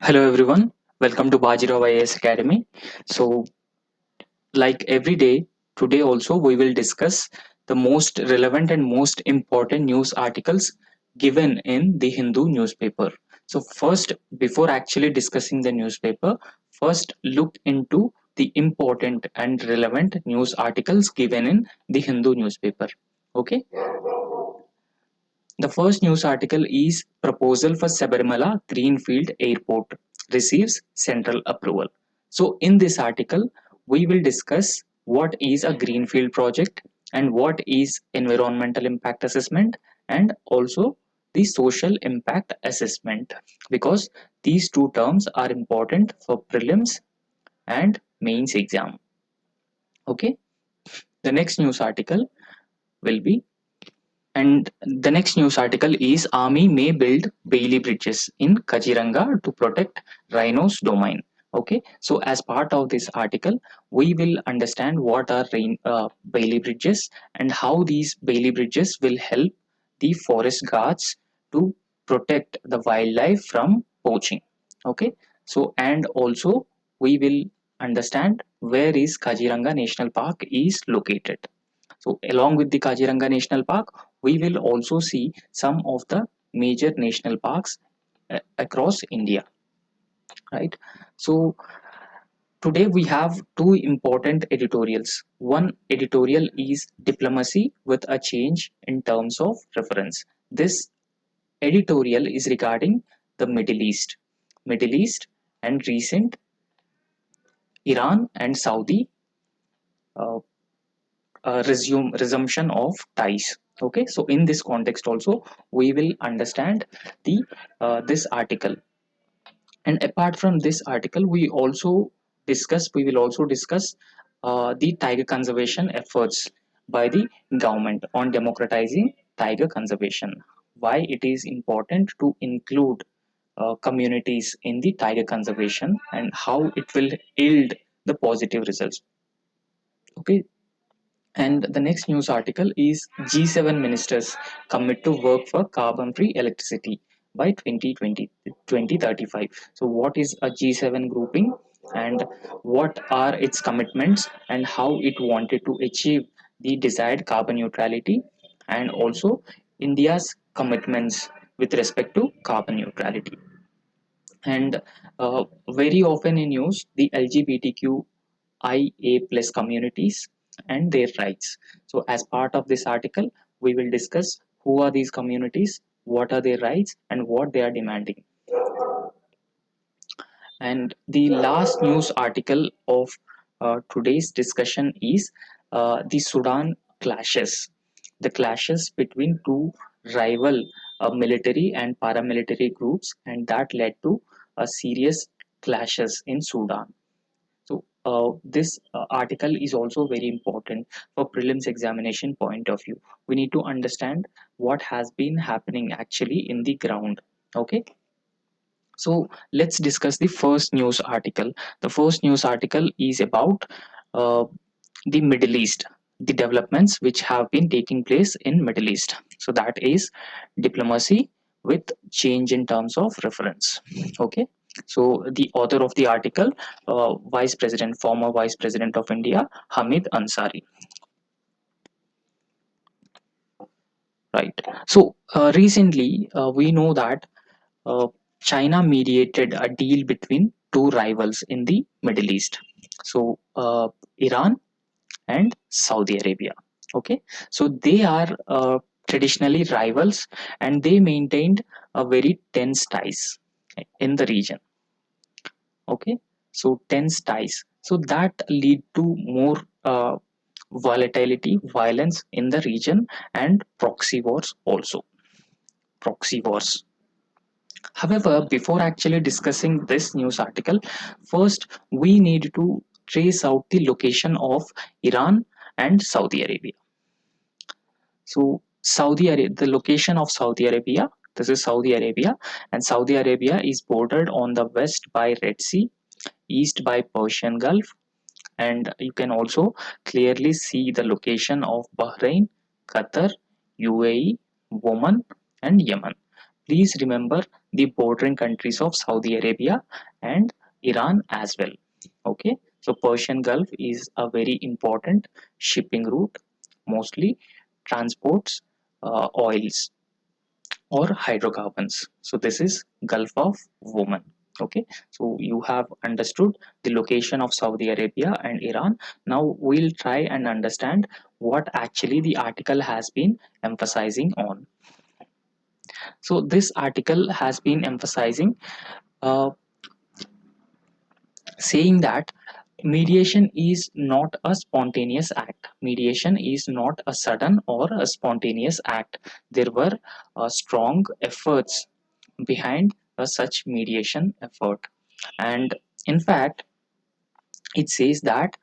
Hello everyone, welcome to Bajirao IAS Academy. So, like every day, today also we will discuss the most relevant and most important news articles given in the Hindu newspaper. So, first, before actually discussing the newspaper, first look into the important and relevant news articles given in the Hindu newspaper. Okay, the first news article is Proposal for Sabarimala Greenfield Airport receives central approval. So, in this article, we will discuss what is a greenfield project and what is environmental impact assessment and also the social impact assessment, because these two terms are important for prelims and mains exam. Okay, the next news article will be And the next news article is Army may build Bailey bridges in Kaziranga to protect rhinos domain. Okay, so as part of this article, we will understand what are Bailey bridges and how these Bailey bridges will help the forest guards to protect the wildlife from poaching. Okay, so and also we will understand where is Kaziranga National Park is located. So along with the Kaziranga National Park, we will also see some of the major national parks across India, right? So today we have two important editorials. One editorial is Diplomacy with a Change in Terms of Reference. This editorial is regarding the Middle East and recent Iran and Saudi uh, resumption of ties. Okay, so in this context also we will understand the this article, and apart from this article we will also discuss the tiger conservation efforts by the government on democratizing tiger conservation, why it is important to include communities in the tiger conservation and how it will yield the positive results. Okay, and the next news article is G7 ministers commit to work for carbon free electricity by 2035. So, what is a G7 grouping and what are its commitments and how it wanted to achieve the desired carbon neutrality, and also India's commitments with respect to carbon neutrality. And very often in news, the LGBTQIA plus communities and their rights. So, as part of this article, we will discuss who are these communities, what are their rights, and what they are demanding. And the last news article of today's discussion is the Sudan clashes. The clashes between two rival military and paramilitary groups, and that led to a serious clashes in Sudan. So this article is also very important for prelims examination point of view. We need to understand what has been happening actually in the ground. Okay, so let's discuss the first news article. The first news article is about uh, the Middle East, the developments which have been taking place in Middle East. So that is diplomacy with change in terms of reference. Okay. So the author of the article, former Vice President of India, Hamid Ansari. Right. So recently, we know that uh, China mediated a deal between two rivals in the Middle East. So, Iran and Saudi Arabia. Okay, so they are traditionally rivals and they maintained a very tense ties in the region. Okay, so tense ties. So that lead to more volatility, violence in the region, and proxy wars also. Proxy wars. However, before actually discussing this news article, first we need to trace out the location of Iran and Saudi Arabia. So, the location of Saudi Arabia, this is Saudi Arabia, and Saudi Arabia is bordered on the west by Red Sea, east by Persian Gulf, and you can also clearly see the location of Bahrain, Qatar, UAE, Oman, and Yemen. Please remember the bordering countries of Saudi Arabia and Iran as well. Okay, so Persian Gulf is a very important shipping route, mostly transports oils or hydrocarbons. So this is Gulf of Oman. Okay, so you have understood the location of Saudi Arabia and Iran. Now we'll try and understand what actually the article has been emphasizing on. So this article has been emphasizing, uh, saying that mediation is not a spontaneous act. Mediation is not a sudden or a spontaneous act. There were strong efforts behind such mediation effort. And in fact, it says that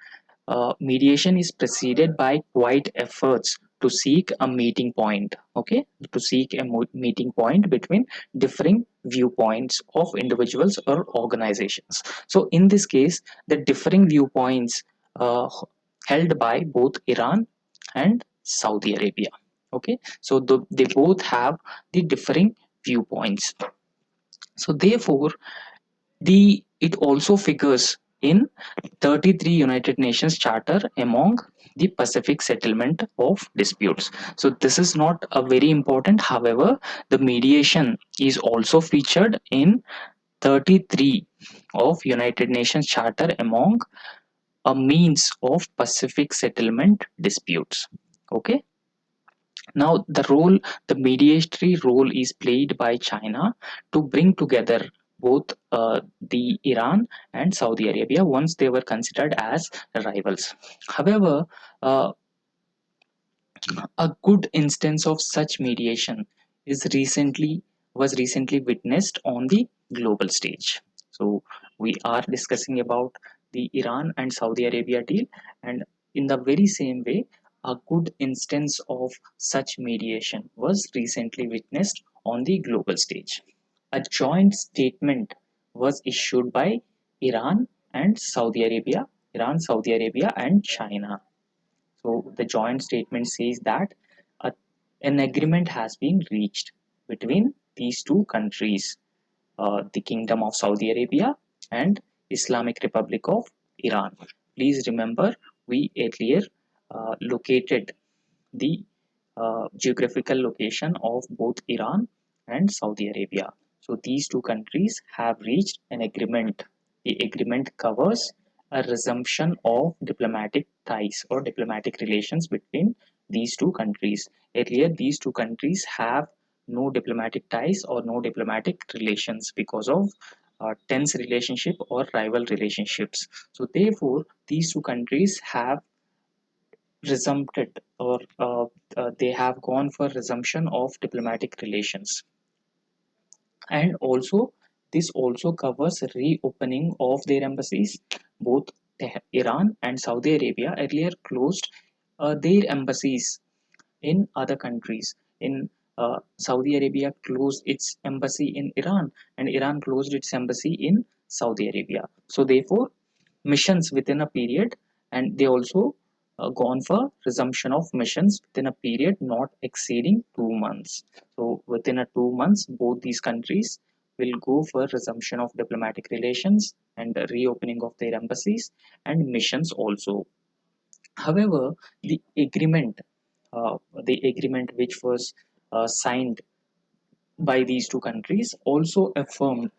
mediation is preceded by quiet efforts to seek a meeting point. Okay, to seek a meeting point between differing viewpoints of individuals or organizations. So in this case, the differing viewpoints uh, held by both Iran and Saudi Arabia. Okay, so they both have the differing viewpoints. So therefore, the it also figures in 33 United Nations Charter among the Pacific settlement of disputes. So this is not a very important. However, the mediation is also featured in 33 of United Nations Charter among a means of Pacific settlement disputes. Okay. Now, the mediatory role is played by China to bring together both the Iran and Saudi Arabia once they were considered as rivals. However, uh, a good instance of such mediation is recently witnessed on the global stage. So we are discussing about the Iran and Saudi Arabia deal, and in the very same way, a good instance of such mediation was recently witnessed on the global stage. A joint statement was issued by Iran and Saudi Arabia, and China. So the joint statement says that a, an agreement has been reached between these two countries, the Kingdom of Saudi Arabia and Islamic Republic of Iran. Please remember, we earlier located the geographical location of both Iran and Saudi Arabia. So these two countries have reached an agreement. The agreement covers a resumption of diplomatic ties or diplomatic relations between these two countries. Earlier, these two countries have no diplomatic ties or no diplomatic relations because of tense relationship or rival relationships. So therefore, these two countries have resumpted or they have gone for resumption of diplomatic relations. And also, this also covers reopening of their embassies. Both Iran and Saudi Arabia earlier closed their embassies in other countries. In Saudi Arabia closed its embassy in Iran, and Iran closed its embassy in Saudi Arabia. So therefore, missions within a period, and they also gone for resumption of missions within a period not exceeding 2 months. So within a 2 months, both these countries will go for resumption of diplomatic relations and reopening of their embassies and missions also. However, the agreement, the agreement which was signed by these two countries also affirmed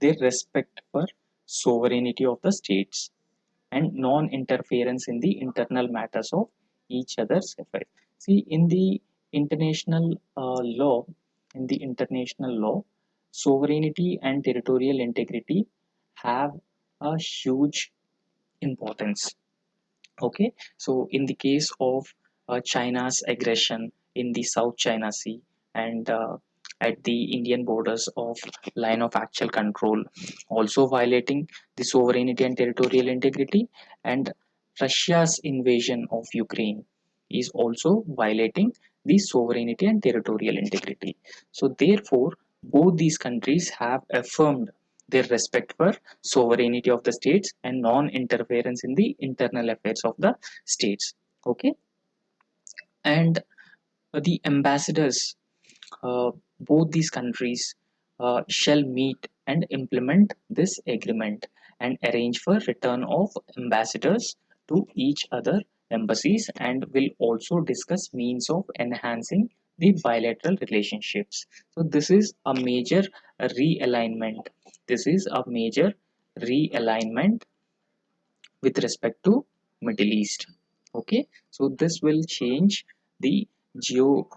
their respect for sovereignty of the states and non-interference in the internal matters of each other's affairs. See, in the international law, sovereignty and territorial integrity have a huge importance. Okay, so in the case of China's aggression in the South China Sea and at the Indian borders of line of actual control, also violating the sovereignty and territorial integrity, and Russia's invasion of Ukraine is also violating the sovereignty and territorial integrity. So, therefore, both these countries have affirmed their respect for sovereignty of the states and non-interference in the internal affairs of the states. Okay, and the ambassadors, uh, both these countries shall meet and implement this agreement and arrange for return of ambassadors to each other embassies, and will also discuss means of enhancing the bilateral relationships. So this is a major realignment. This is a major realignment with respect to Middle East. Okay, so this will change the geo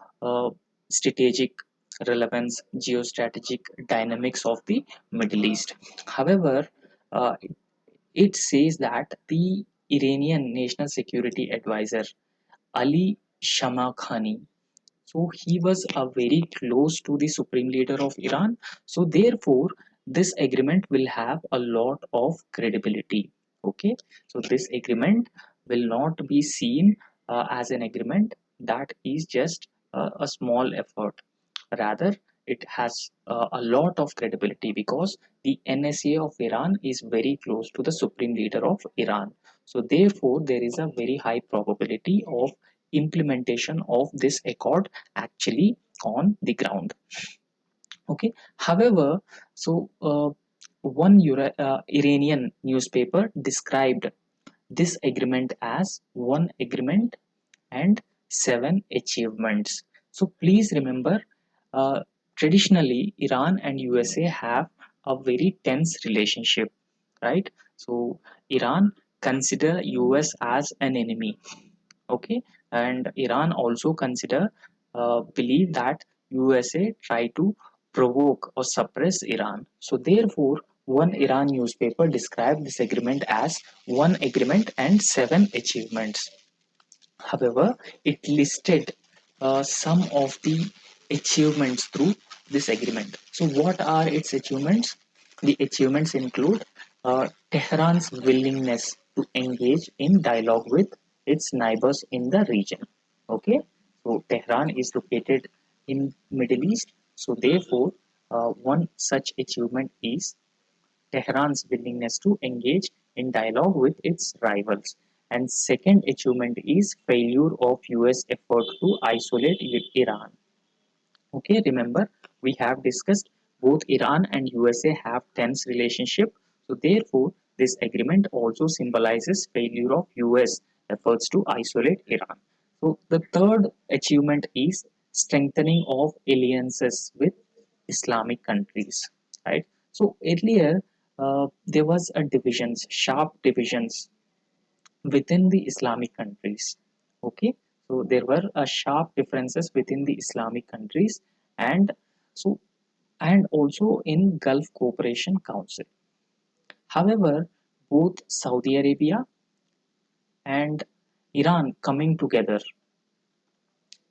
strategic relevance, geostrategic dynamics of the Middle East. However, it says that the Iranian National Security Advisor Ali Shamakhani, so he was very close to the supreme leader of Iran. So therefore, this agreement will have a lot of credibility. Okay, so this agreement will not be seen as an agreement that is just a small effort. Rather, it has a lot of credibility because the NSA of Iran is very close to the supreme leader of Iran. So therefore, there is a very high probability of implementation of this accord actually on the ground. Okay, however, so one Iranian newspaper described this agreement as one agreement and seven achievements. So please remember, uh, traditionally Iran and USA have a very tense relationship, right? So Iran consider US as an enemy. Okay, and Iran also consider believe that USA try to provoke or suppress Iran. So therefore, one Iran newspaper described this agreement as one agreement and seven achievements. However, it listed some of the achievements through this agreement. So what are its achievements? The achievements include Tehran's willingness to engage in dialogue with its neighbors in the region. Okay, so Tehran is located in Middle East. So therefore, one such achievement is Tehran's willingness to engage in dialogue with its rivals. And second achievement is failure of US effort to isolate Iran. Okay, remember we have discussed both Iran and USA have tense relationship. So therefore, this agreement also symbolizes failure of US efforts to isolate Iran. So the third achievement is strengthening of alliances with Islamic countries. Right. So earlier there was a divisions, sharp divisions within the Islamic countries. Okay, so there were sharp differences within the Islamic countries, and so and also in Gulf Cooperation Council. However, both Saudi Arabia and Iran coming together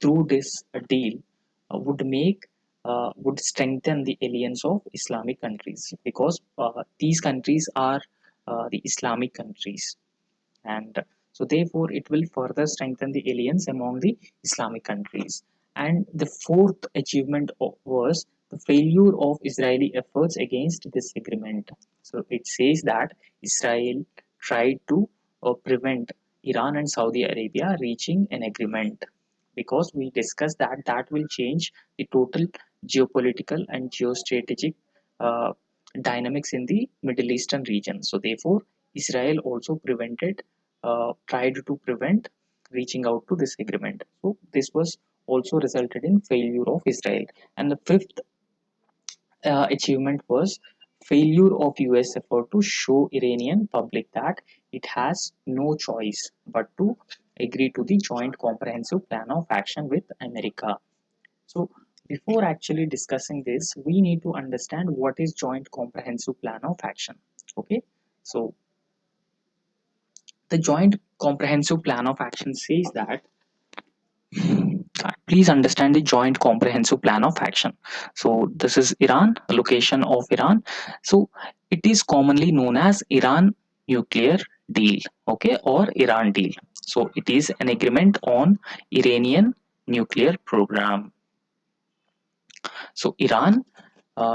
through this deal would strengthen the alliance of Islamic countries, because these countries are the Islamic countries, and so therefore it will further strengthen the alliance among the Islamic countries. And the fourth achievement was the failure of Israeli efforts against this agreement. So it says that Israel tried to prevent Iran and Saudi Arabia reaching an agreement, because we discussed that that will change the total geopolitical and geostrategic uh, dynamics in the Middle Eastern region. So therefore Israel also tried to prevent reaching out to this agreement. So this was also resulted in failure of Israel. And the fifth achievement was failure of US effort to show Iranian public that it has no choice but to agree to the joint comprehensive plan of action with America. So before actually discussing this, we need to understand what is joint comprehensive plan of action. Okay, so the joint comprehensive plan of action says that please understand the joint comprehensive plan of action. So this is Iran, location of Iran. So it is commonly known as Iran nuclear deal, okay, or Iran deal. So it is an agreement on Iranian nuclear program. So Iran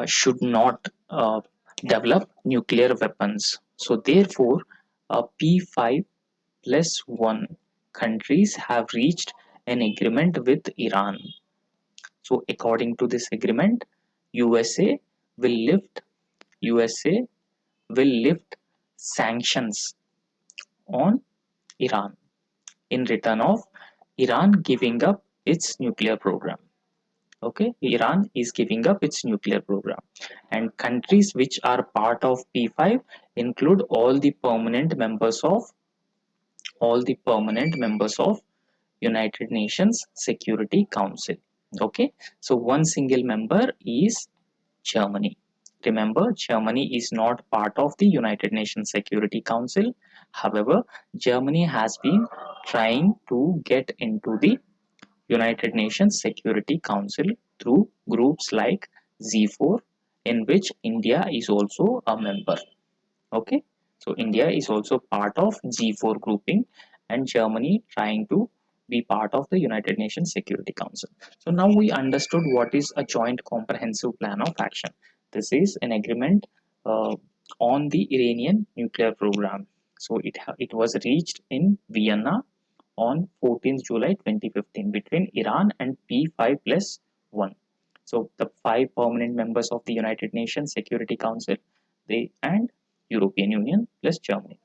should not develop nuclear weapons. So therefore, P5 plus 1 countries have reached an agreement with Iran. So according to this agreement, USA will lift USA will lift sanctions on Iran in return of Iran giving up its nuclear program. Okay, Iran is giving up its nuclear program, and countries which are part of P5 include all the permanent members of United Nations Security Council. Okay, so one single member is Germany. Remember, Germany is not part of the United Nations Security Council. However, Germany has been trying to get into the United Nations Security Council through groups like Z4, in which India is also a member. Okay, so India is also part of G4 grouping, and Germany trying to be part of the United Nations Security Council. So now we understood what is a joint comprehensive plan of action. This is an agreement uh, on the Iranian nuclear program. So it was reached in Vienna on 14th July 2015 between Iran and P5 plus 1. So the five permanent members of the United Nations Security Council, they and European Union plus Germany.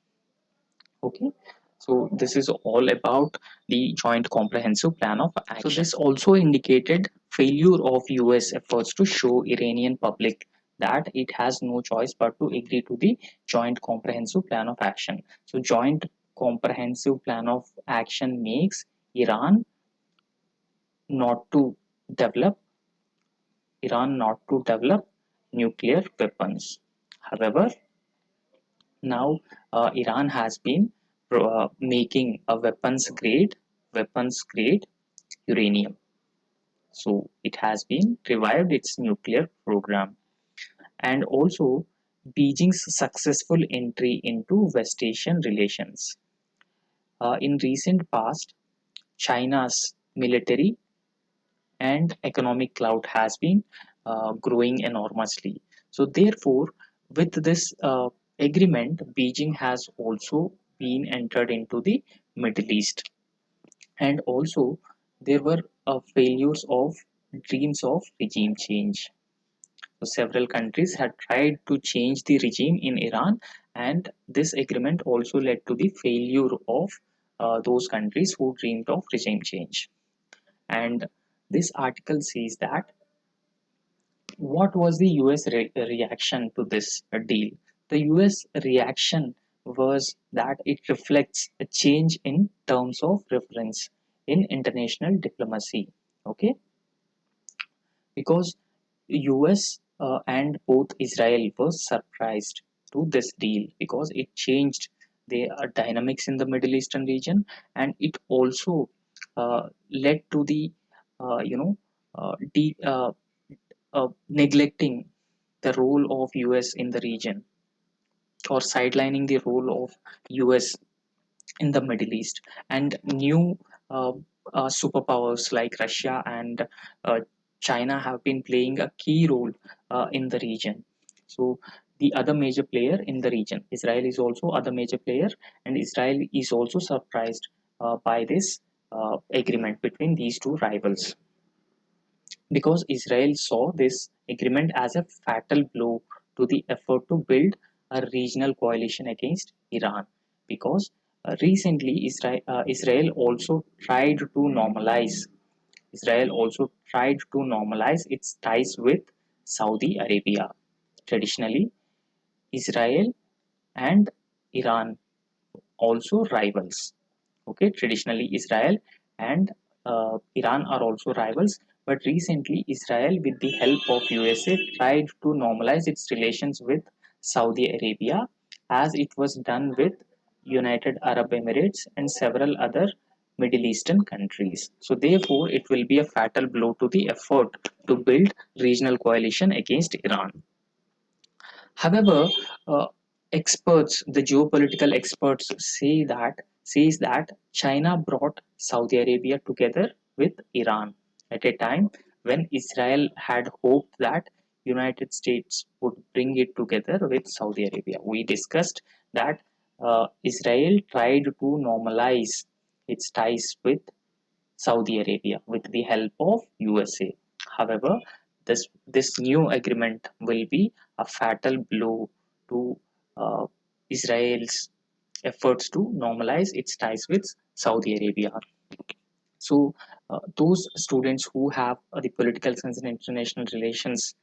Okay, so this is all about the joint comprehensive plan of action. So this also indicated failure of US efforts to show Iranian public that it has no choice but to agree to the joint comprehensive plan of action. So joint comprehensive plan of action makes Iran not to develop not to develop nuclear weapons. However, now Iran has been making a weapons grade uranium. So it has been revived its nuclear program, and also Beijing's successful entry into West Asian relations. In recent past, China's military and economic clout has been growing enormously. So therefore, with this agreement, Beijing has also been entered into the Middle East, and also there were failures of dreams of regime change. So several countries had tried to change the regime in Iran, and this agreement also led to the failure of those countries who dreamed of regime change. And this article says that what was the US reaction to this deal? The US reaction was that it reflects a change in terms of reference in international diplomacy. Okay, because US and both Israel were surprised to this deal because it changed the dynamics in the Middle Eastern region, and it also led to the you know neglecting the role of US in the region, or sidelining the role of US in the Middle East, and new uh, superpowers like Russia and uh, China have been playing a key role in the region. So the other major player in the region, Israel is also other major player, and Israel is also surprised by this agreement between these two rivals, because Israel saw this agreement as a fatal blow to the effort to build a regional coalition against Iran. Because recently Israel also tried to normalize its ties with Saudi Arabia. Traditionally, Israel and Iran also rivals. Okay, traditionally Israel and Iran are also rivals, but recently Israel, with the help of USA, tried to normalize its relations with Saudi Arabia, as it was done with United Arab Emirates and several other Middle Eastern countries. So therefore, it will be a fatal blow to the effort to build regional coalition against Iran. However, uh, the geopolitical experts says that China brought Saudi Arabia together with Iran at a time when Israel had hoped that United States would bring it together with Saudi Arabia. We discussed that Israel tried to normalize its ties with Saudi Arabia with the help of USA. However, this new agreement will be a fatal blow to uh, Israel's efforts to normalize its ties with Saudi Arabia. So, those students who have the political science and international relations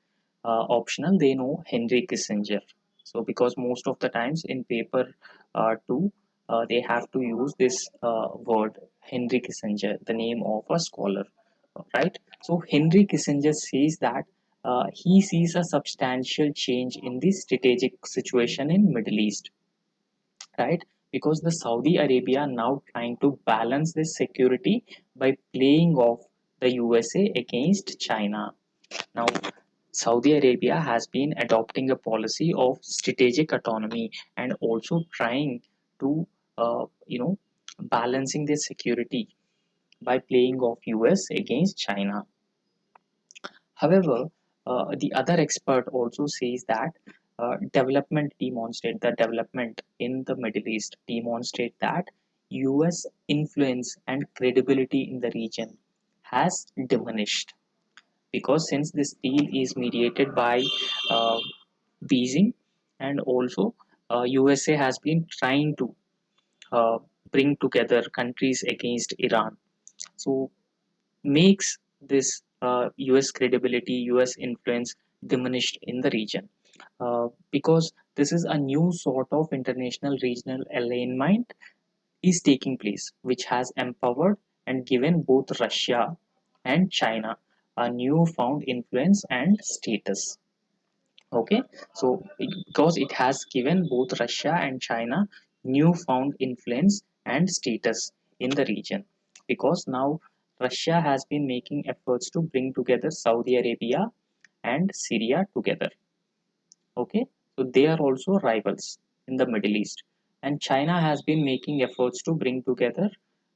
optional, they know Henry Kissinger. So, because most of the times in paper two, they have to use this word Henry Kissinger, the name of a scholar, right? So, Henry Kissinger says that he sees a substantial change in the strategic situation in Middle East, right? Because the Saudi Arabia now trying to balance this security by playing off the USA against China. Now, Saudi Arabia has been adopting a policy of strategic autonomy and also trying to, balancing their security by playing off US against China. However, the other expert also says that the development in the Middle East demonstrate that US influence and credibility in the region has diminished, because since this deal is mediated by uh, Beijing, and also USA has been trying to uh, bring together countries against Iran. So makes this US credibility, US influence diminished in the region, because this is a new sort of international regional alignment is taking place, which has empowered and given both Russia and China a newfound influence and status. Okay, so because it has given both Russia and China newfound influence and status in the region, because now Russia has been making efforts to bring together Saudi Arabia and Syria together. Okay, so they are also rivals in the Middle East, and China has been making efforts to bring together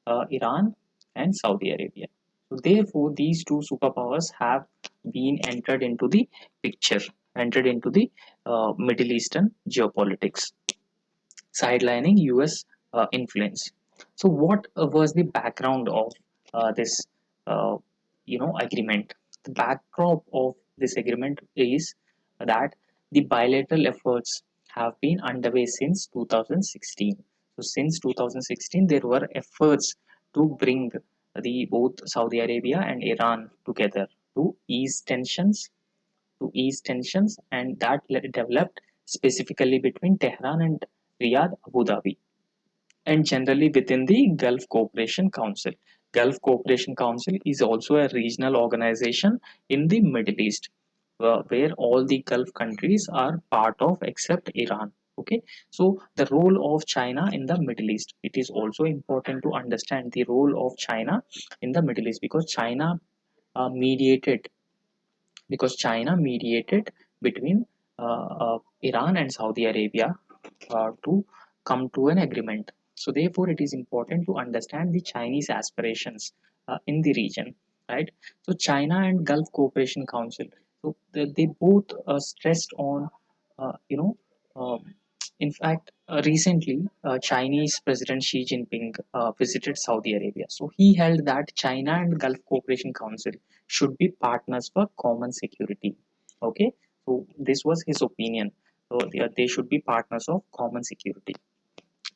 Iran and Saudi Arabia. So therefore, these two superpowers have been entered into the picture, entered into the Middle Eastern geopolitics, sidelining US influence. So, what was the background of this, uh, agreement? The backdrop of this agreement is that the bilateral efforts have been underway since 2016. So, since 2016, there were efforts to bring the both Saudi Arabia and Iran together to ease tensions, and that developed specifically between Tehran and Riyadh, Abu Dhabi, and generally within the Gulf Cooperation Council. Gulf Cooperation Council is also a regional organization in the Middle East, where all the Gulf countries are part of except Iran. Okay, so the role of China in the Middle East. It is also important to understand the role of China in the Middle East, because mediated China mediated between Iran and Saudi Arabia to come to an agreement. So therefore, it is important to understand the Chinese aspirations in the region, right? So China and Gulf Cooperation Council. So they both stressed on, you know, in fact, recently, Chinese President Xi Jinping visited Saudi Arabia. So he held that China and Gulf Cooperation Council should be partners for common security. Okay, so this was his opinion. So they should be partners of common security,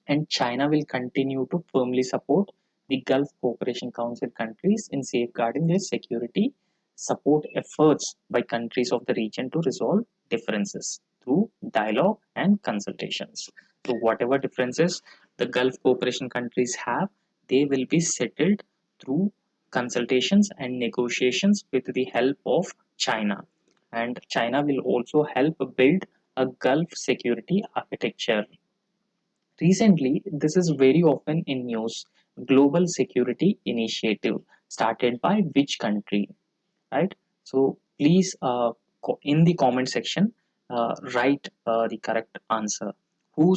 and China will continue to firmly support the Gulf Cooperation Council countries in safeguarding their security, support efforts by countries of the region to resolve differences through dialogue and consultations. So, whatever differences the Gulf Cooperation countries have, they will be settled through consultations and negotiations with the help of China. And China will also help build a Gulf security architecture. Recently, this is very often in news. Global Security Initiative started by which country, right? So please, in the comment section, write the correct answer. Who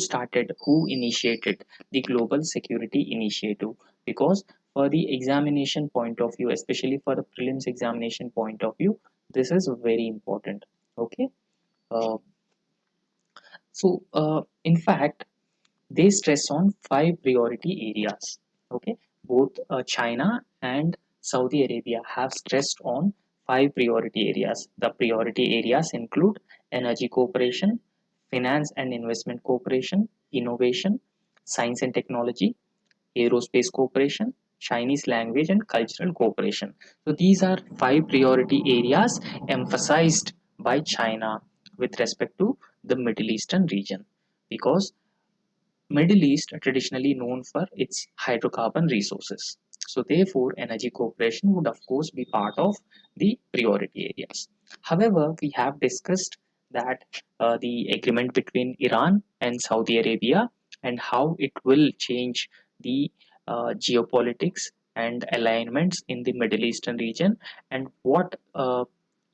initiated the Global Security Initiative? Because for the examination point of view, especially for the prelims examination point of view, this is very important. Okay. Uh, in fact, they stress on five priority areas. Okay, both China and Saudi Arabia have stressed on five priority areas. The priority areas include energy cooperation, finance and investment cooperation, innovation, science and technology, aerospace cooperation, Chinese language and cultural cooperation. So these are five priority areas emphasized by China with respect to the Middle Eastern region, because Middle East are traditionally known for its hydrocarbon resources. So therefore, energy cooperation would of course be part of the priority areas. However, we have discussed that the agreement between Iran and Saudi Arabia and how it will change the geopolitics and alignments in the Middle Eastern region, and what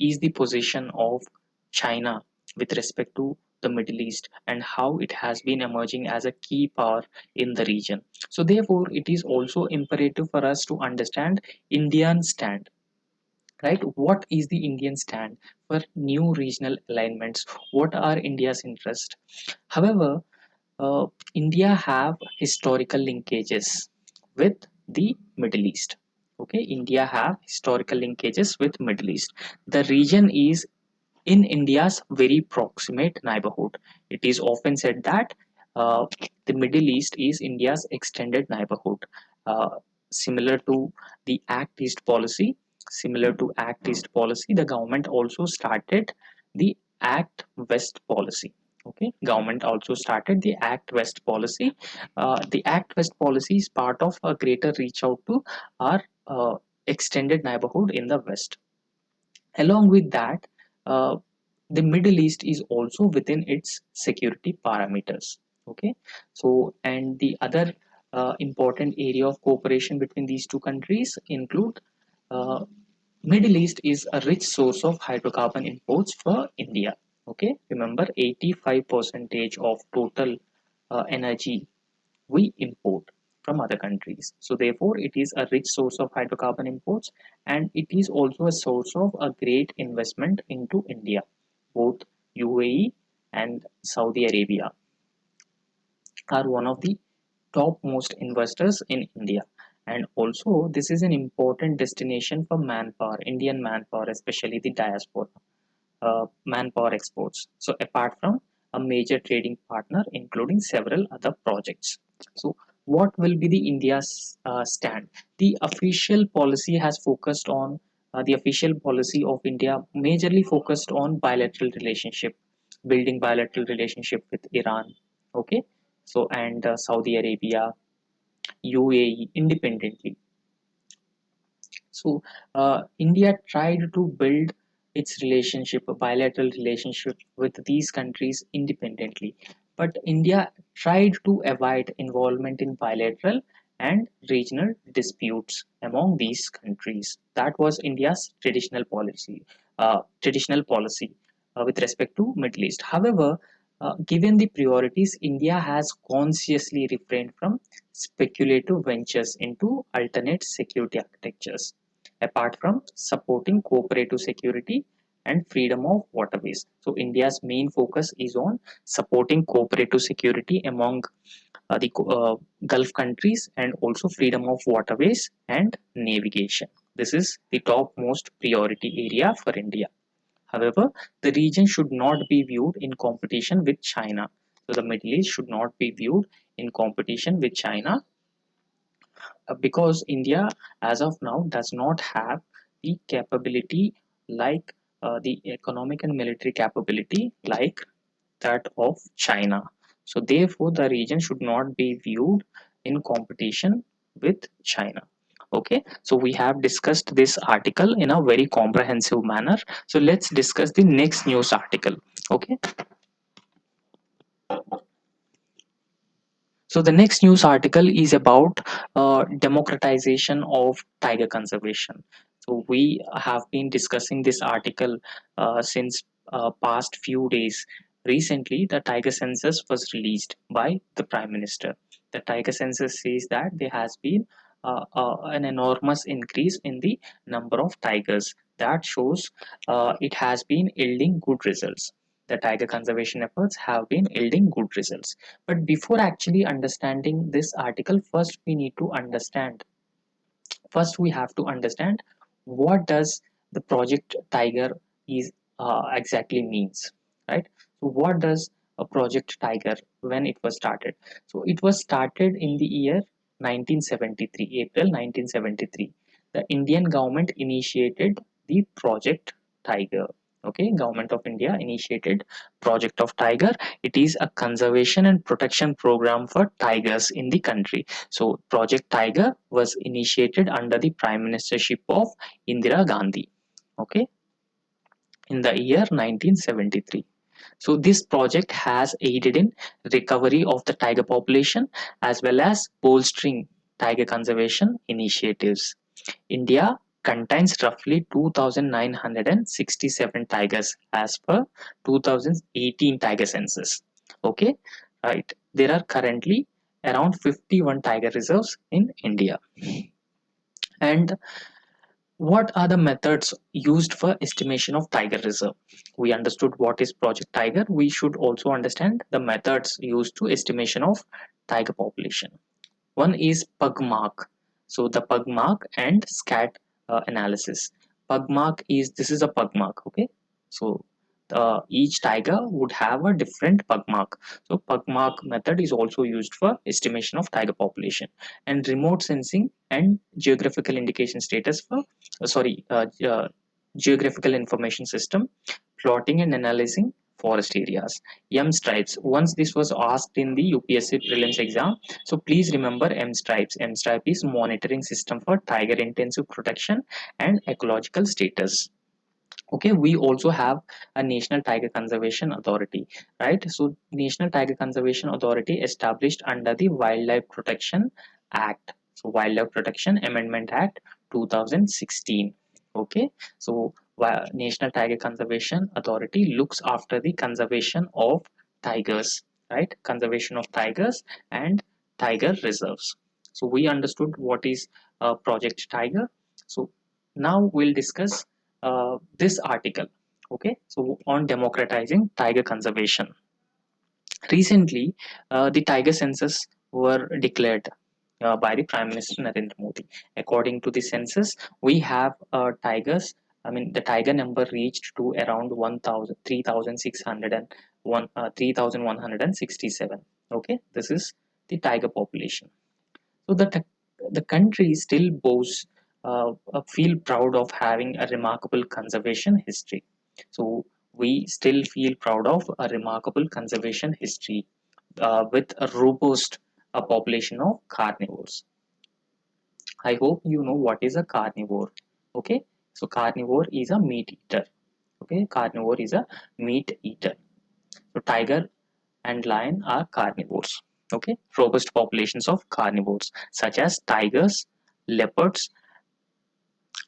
is the position of China with respect to the Middle East and how it has been emerging as a key power in the region. So, therefore, it is also imperative for us to understand Indian stand. Right? What is the Indian stand for new regional alignments? What are India's interests? However, uh, India have historical linkages with the Middle East. Okay, India have historical linkages with Middle East. The region is in India's very proximate neighborhood. It is often said that the Middle East is India's extended neighborhood. Uh, similar to the Act East policy, the government also started the Act West policy. Okay, government also started the Act West policy. The Act West policy is part of a greater reach out to our extended neighborhood in the West. Along with that, uh, the Middle East is also within its security parameters. Okay, so and the other important area of cooperation between these two countries include uh, Middle East is a rich source of hydrocarbon imports for India. Okay, remember 85 percentage of total energy we import from other countries. So therefore, it is a rich source of hydrocarbon imports, and it is also a source of a great investment into India. Both UAE and Saudi Arabia are one of the topmost investors in India. And also, this is an important destination for manpower, Indian manpower, especially the diaspora manpower exports. So apart from a major trading partner, including several other projects. So what will be the India's stand? The official policy of India majorly focused on bilateral relationship, building bilateral relationship with Iran. Okay, so and Saudi Arabia, UAE independently. So India tried to build its relationship, a bilateral relationship with these countries independently. But India tried to avoid involvement in bilateral and regional disputes among these countries. That was India's traditional policy with respect to Middle East. However, given the priorities, India has consciously refrained from speculative ventures into alternate security architectures, apart from supporting cooperative security and freedom of waterways. So India's main focus is on supporting cooperative security among the Gulf countries and also freedom of waterways and navigation. This is the topmost priority area for India. However, the region should not be viewed in competition with China. So the Middle East should not be viewed in competition with China, because India, as of now, does not have the capability like the economic and military capability like that of China. So, therefore, the region should not be viewed in competition with China. Okay, so we have discussed this article in a very comprehensive manner. So, let's discuss the next news article. Okay, so the next news article is about democratization of tiger conservation. So we have been discussing this article since past few days. Recently, the tiger census was released by the Prime Minister. The tiger census says that there has been an enormous increase in the number of tigers. That shows it has been yielding good results. The tiger conservation efforts have been yielding good results. But before actually understanding this article, first we have to understand what does the Project Tiger is exactly means, right? So what does a Project Tiger when it was started? So it was started in the year 1973, April 1973. The Indian government initiated the Project Tiger. Okay, Government of India initiated Project of Tiger. It is a conservation and protection program for tigers in the country. So Project Tiger was initiated under the Prime Ministership of Indira Gandhi, okay, in the year 1973. So this project has aided in recovery of the tiger population as well as bolstering tiger conservation initiatives. India contains roughly 2,967 tigers as per 2018 tiger census. Okay, right. There are currently around 51 tiger reserves in India. And what are the methods used for estimation of tiger reserve? We understood what is Project Tiger. We should also understand the methods used to estimation of tiger population. One is pug mark. So the pug mark and scat analysis. Pug mark is, this is a pug mark, okay? So each tiger would have a different pug mark. So pug mark method is also used for estimation of tiger population. And remote sensing and geographical indication status for, geographical information system, plotting and analyzing forest areas. M stripes. Once this was asked in the UPSC prelims exam, so please remember M stripes. M stripe is monitoring system for tiger intensive protection and ecological status. Okay, we also have a National Tiger Conservation Authority, right? So National Tiger Conservation Authority established under the Wildlife Protection Act. So Wildlife Protection Amendment Act 2016. Okay, so National Tiger Conservation Authority looks after the conservation of tigers, right? Conservation of tigers and tiger reserves. So we understood what is Project Tiger. So now we'll discuss this article. Okay, so on democratizing tiger conservation. Recently, the tiger census were declared by the Prime Minister Narendra Modi. According to the census, we have tigers. I mean, the tiger number reached to around 1,000, 3,601, 3,167. Okay, this is the tiger population. So the country still boasts, feel proud of having a remarkable conservation history. So we still feel proud of a remarkable conservation history with a robust population of carnivores. I hope you know what is a carnivore. Okay, so carnivore is a meat eater. Okay, carnivore is a meat eater. So tiger and lion are carnivores. Okay, robust populations of carnivores such as tigers, leopards,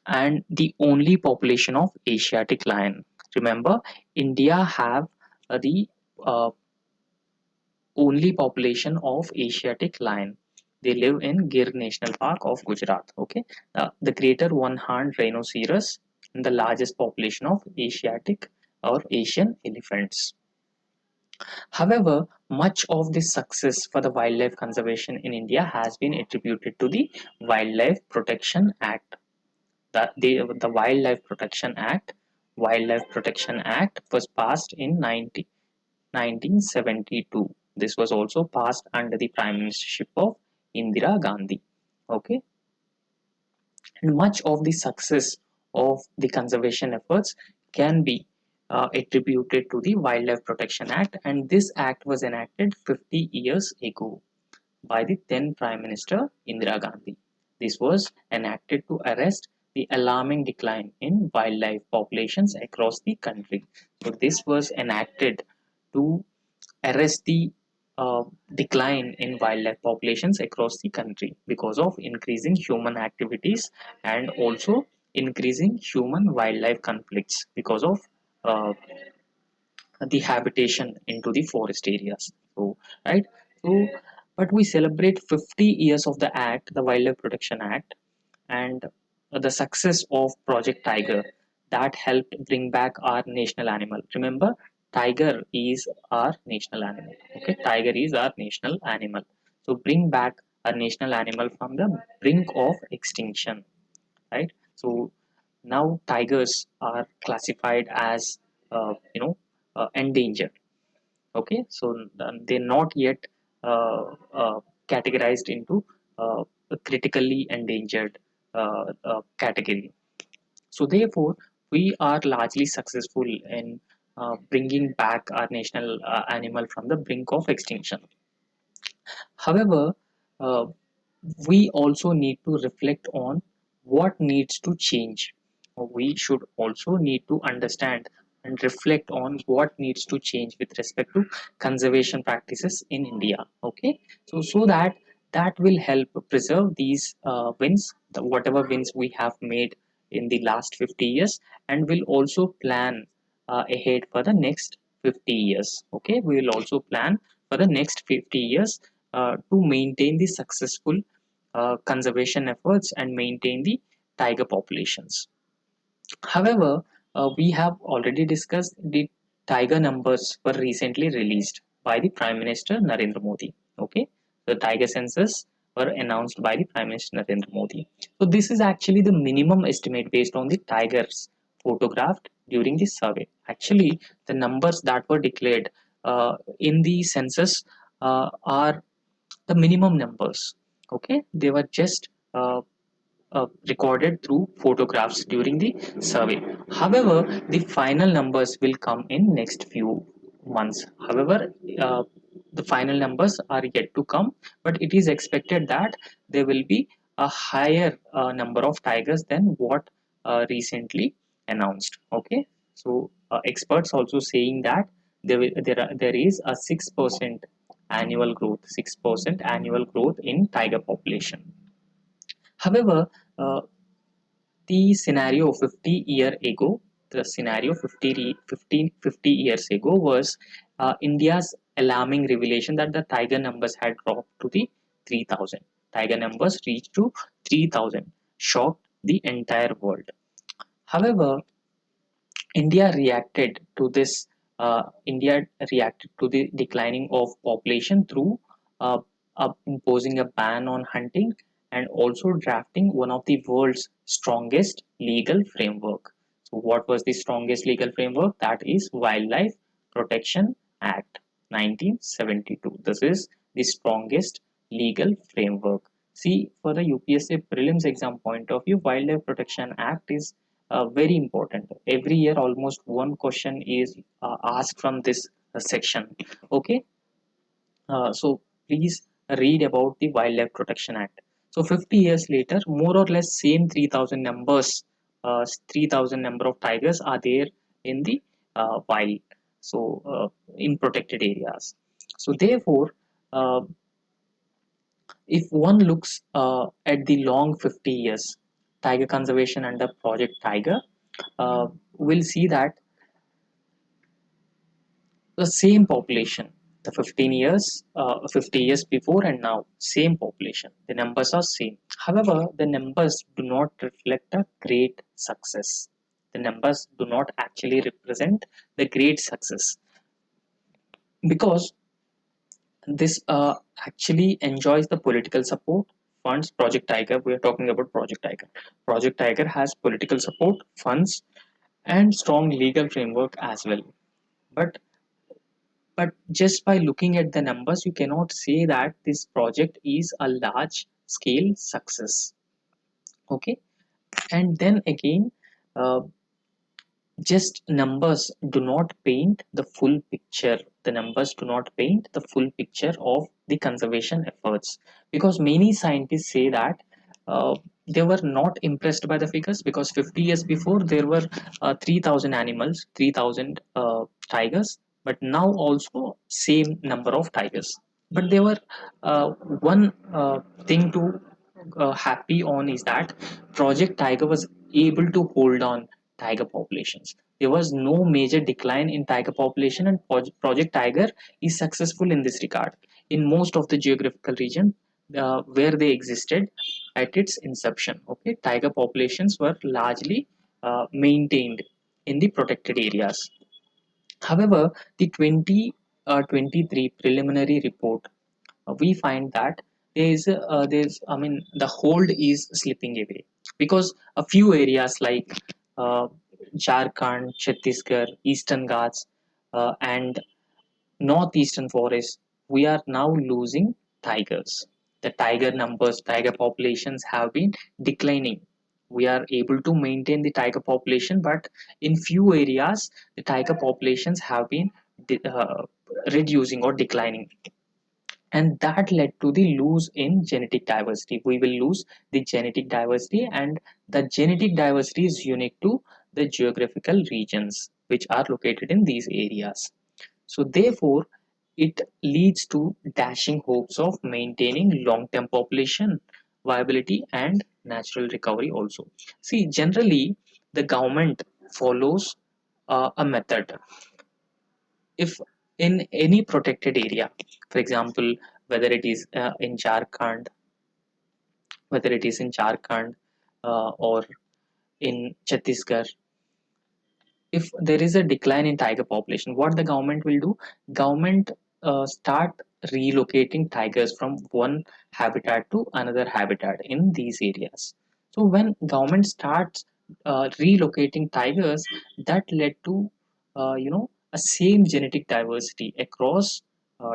and the only population of Asiatic lion. Remember, India have the uh, only population of Asiatic lion. They live in Gir National Park of Gujarat. Okay, the greater one-horned rhinoceros and the largest population of Asiatic or Asian elephants. However, much of the success for the wildlife conservation in India has been attributed to the Wildlife Protection Act. The Wildlife Protection Act was passed in 1972. This was also passed under the Prime Ministership of Indira Gandhi. Okay, and much of the success of the conservation efforts can be attributed to the Wildlife Protection Act, and this act was enacted 50 years ago by the then Prime Minister Indira Gandhi. This was enacted to arrest the alarming decline in wildlife populations across the country. So this was enacted to arrest the uh, decline in wildlife populations across the country because of increasing human activities and also increasing human wildlife conflicts because of uh, the habitation into the forest areas. So, right? So, but we celebrate 50 years of the Act, the Wildlife Protection Act, and the success of Project Tiger that helped bring back our national animal. Remember, tiger is our national animal. Okay, tiger is our national animal. So bring back our national animal from the brink of extinction, right? So now tigers are classified as endangered. Okay, so they're not yet categorized into a critically endangered category. So therefore, we are largely successful in bringing back our national animal from the brink of extinction. However, uh, we also need to reflect on what needs to change. We should also need to understand and reflect on what needs to change with respect to conservation practices in India. Okay, so that that will help preserve these wins, whatever wins we have made in the last 50 years, and will also plan ahead for the next 50 years. Okay, we will also plan for the next 50 years to maintain the successful conservation efforts and maintain the tiger populations. However, we have already discussed the tiger numbers were recently released by the Prime Minister Narendra Modi. Okay, the tiger census were announced by the Prime Minister Narendra Modi. So this is actually the minimum estimate based on the tigers photographed during the survey. Actually, the numbers that were declared in the census are the minimum numbers. Okay, they were just recorded through photographs during the survey. However, the final numbers will come in next few months. However, uh, the final numbers are yet to come, but it is expected that there will be a higher number of tigers than what recently announced. Okay, so experts also saying that there is a 6% annual growth, 6% annual growth in tiger population. However, uh, the scenario 50 years ago was India's alarming revelation that the tiger numbers had dropped to the 3,000. Tiger numbers reached to 3,000, shocked the entire world. However, India reacted to this. India reacted to the declining of population through uh, imposing a ban on hunting and also drafting one of the world's strongest legal framework. So, what was the strongest legal framework? That is Wildlife Protection Act 1972. This is the strongest legal framework. See, for the UPSC prelims exam point of view, Wildlife Protection Act is very important. Every year, almost one question is asked from this section. Okay, so please read about the Wildlife Protection Act. So 50 years later, more or less same 3,000 numbers, 3,000 number of tigers are there in the wild. So in protected areas. So therefore, uh, if one looks at the long 50 years tiger conservation under Project Tiger, we'll see that the same population, the 15 years, 50 years before and now, same population. The numbers are same. However, the numbers do not reflect a great success. The numbers do not actually represent the great success because this actually enjoys the political support funds. Project Tiger, we are talking about Project Tiger. Project Tiger has political support funds and strong legal framework as well, but just by looking at the numbers you cannot say that this project is a large scale success. Okay, and then again, uh, just numbers do not paint the full picture. The numbers do not paint the full picture of the conservation efforts because many scientists say that they were not impressed by the figures because 50 years before there were 3,000 animals, 3,000 tigers, but now also same number of tigers. But there were one thing to happy on is that Project Tiger was able to hold on tiger populations. There was no major decline in tiger population, and Project Tiger is successful in this regard in most of the geographical region where they existed at its inception. Okay, tiger populations were largely maintained in the protected areas. However, the 2023 preliminary report, we find that there's I mean the hold is slipping away. because a few areas like uh, Jharkhand, Chhattisgarh, Eastern Ghats, and northeastern forest, we are now losing tigers. The tiger numbers, tiger populations have been declining. We are able to maintain the tiger population, but in few areas, the tiger populations have been reducing or declining, and that led to the lose in genetic diversity. We will lose the genetic diversity, and the genetic diversity is unique to the geographical regions which are located in these areas. So therefore, it leads to dashing hopes of maintaining long-term population viability and natural recovery also. See, generally, the government follows a method. If in any protected area, for example, whether it is in Jharkhand, whether it is in Jharkhand or in Chhattisgarh, if there is a decline in tiger population, what the government will do? Government start relocating tigers from one habitat to another habitat in these areas. So when government starts relocating tigers, that led to a same genetic diversity across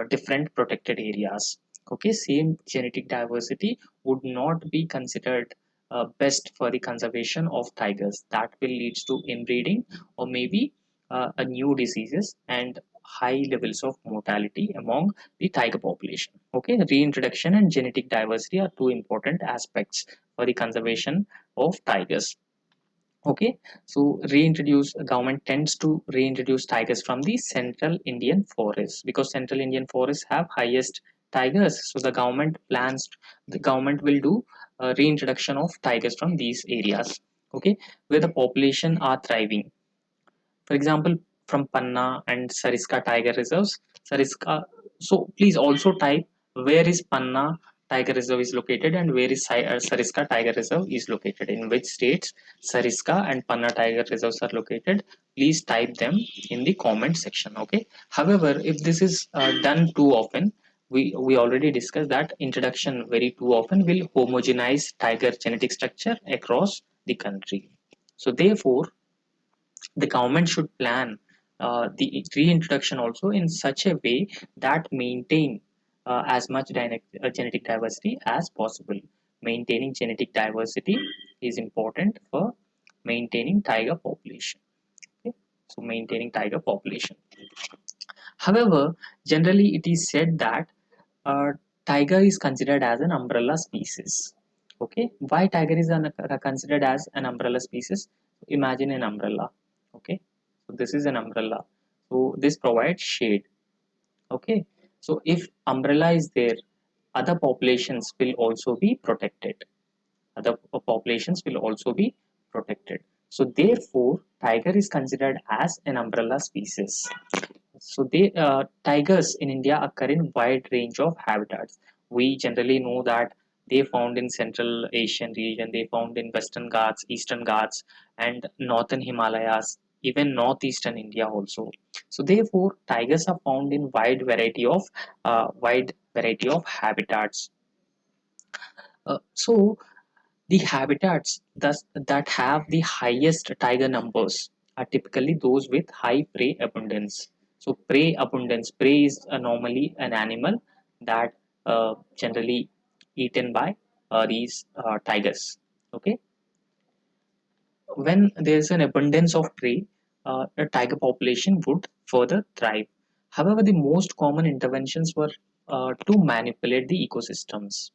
different protected areas. Okay, same genetic diversity would not be considered best for the conservation of tigers. That will lead to inbreeding or maybe a new diseases and high levels of mortality among the tiger population. Okay, reintroduction and genetic diversity are two important aspects for the conservation of tigers. Okay, so reintroduce government tends to reintroduce tigers from the central Indian forests because central Indian forests have highest tigers. So the government will do reintroduction of tigers from these areas. Okay, where the population are thriving, for example, from Panna and Sariska tiger reserves. Sariska. So please also type where is Panna tiger reserve is located and where is Sariska tiger reserve is located. In which states Sariska and Panna tiger reserves are located. Please type them in the comment section. Okay. However, if this is done too often, we already discussed that introduction very too often will homogenize tiger genetic structure across the country. So therefore, the government should plan the reintroduction also in such a way that maintain as much genetic diversity as possible. Maintaining genetic diversity is important for maintaining tiger population. Okay? So maintaining tiger population. However, generally it is said that uh, tiger is considered as an umbrella species. Okay, why tiger is considered as an umbrella species? Imagine an umbrella. Okay, so this is an umbrella. So this provides shade. Okay, so if umbrella is there, other populations will also be protected. Other populations will also be protected. So therefore, tiger is considered as an umbrella species. So tigers in India occur in wide range of habitats. We generally know that they found in Central Asian region, they found in Western Ghats, Eastern Ghats, and Northern Himalayas, even Northeastern India also. So therefore, tigers are found in wide variety of habitats. So the habitats that have the highest tiger numbers are typically those with high prey abundance. So prey is normally an animal that generally eaten by these tigers. Okay, when there is an abundance of prey, a tiger population would further thrive. However, the most common interventions were to manipulate the ecosystems,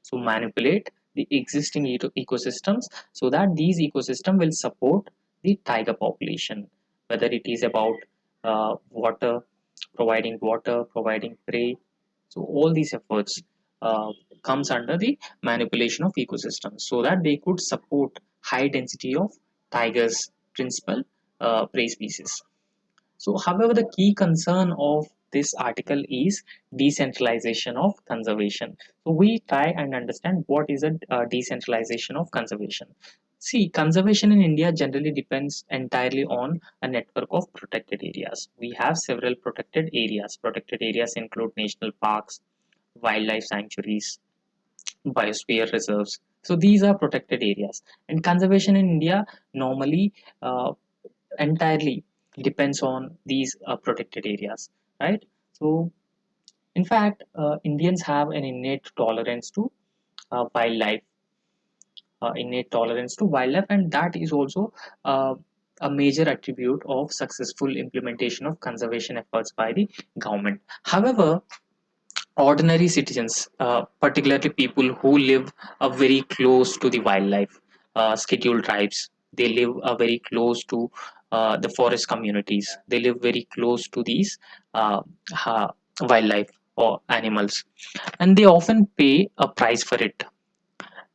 so manipulate the existing ecosystems so that these ecosystem will support the tiger population, whether it is about water, providing prey. So all these efforts uh, comes under the manipulation of ecosystems so that they could support high density of tigers, principal prey species. So, however, the key concern of this article is decentralization of conservation. So, we try and understand what is a decentralization of conservation. See, conservation in India generally depends entirely on a network of protected areas. We have several protected areas. Protected areas include national parks, wildlife sanctuaries, biosphere reserves. So these are protected areas, and conservation in India normally entirely depends on these protected areas, right? So in fact, Indians have an wildlife innate tolerance to wildlife, and that is also uh, a major attribute of successful implementation of conservation efforts by the government. However, ordinary citizens, particularly people who live very close to the wildlife, scheduled tribes, they live very close to the forest communities. They live very close to these uh, wildlife or animals, and they often pay a price for it,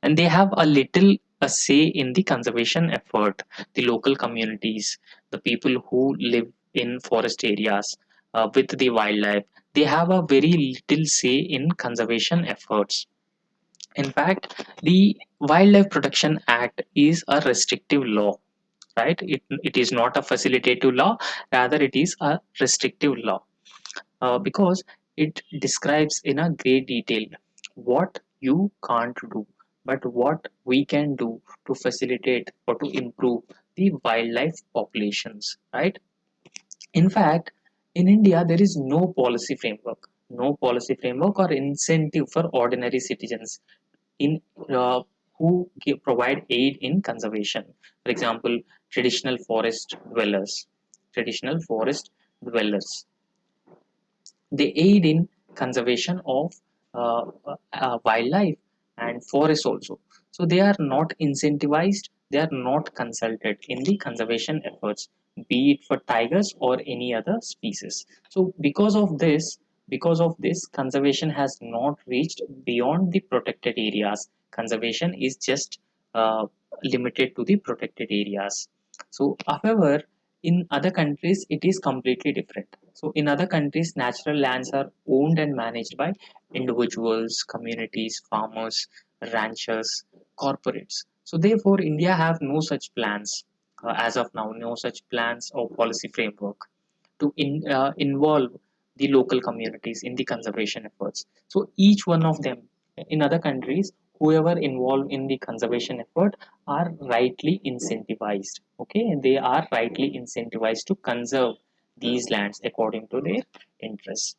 and they have a little a say in the conservation effort. The local communities, the people who live in forest areas with the wildlife, they have a very little say in conservation efforts. In fact, the Wildlife Protection Act is a restrictive law, right? It is not a facilitative law, rather it is a restrictive law, because it describes in a great detail what you can't do, but what we can do to facilitate or to improve the wildlife populations, right? In fact, in India, there is no policy framework or incentive for ordinary citizens in provide aid in conservation. For example, traditional forest dwellers, they aid in conservation of wildlife and forests also. So they are not incentivized, they are not consulted in the conservation efforts, be it for tigers or any other species. So because of this, conservation has not reached beyond the protected areas. Conservation is just uh, limited to the protected areas. So, however, in other countries, it is completely different. So in other countries, natural lands are owned and managed by individuals, communities, farmers, ranchers, corporates. So therefore, India have no such plans as of now, no such plans or policy framework to involve the local communities in the conservation efforts. So each one of them in other countries, whoever involved in the conservation effort are rightly incentivized. Okay, they are rightly incentivized to conserve these lands according to their interests.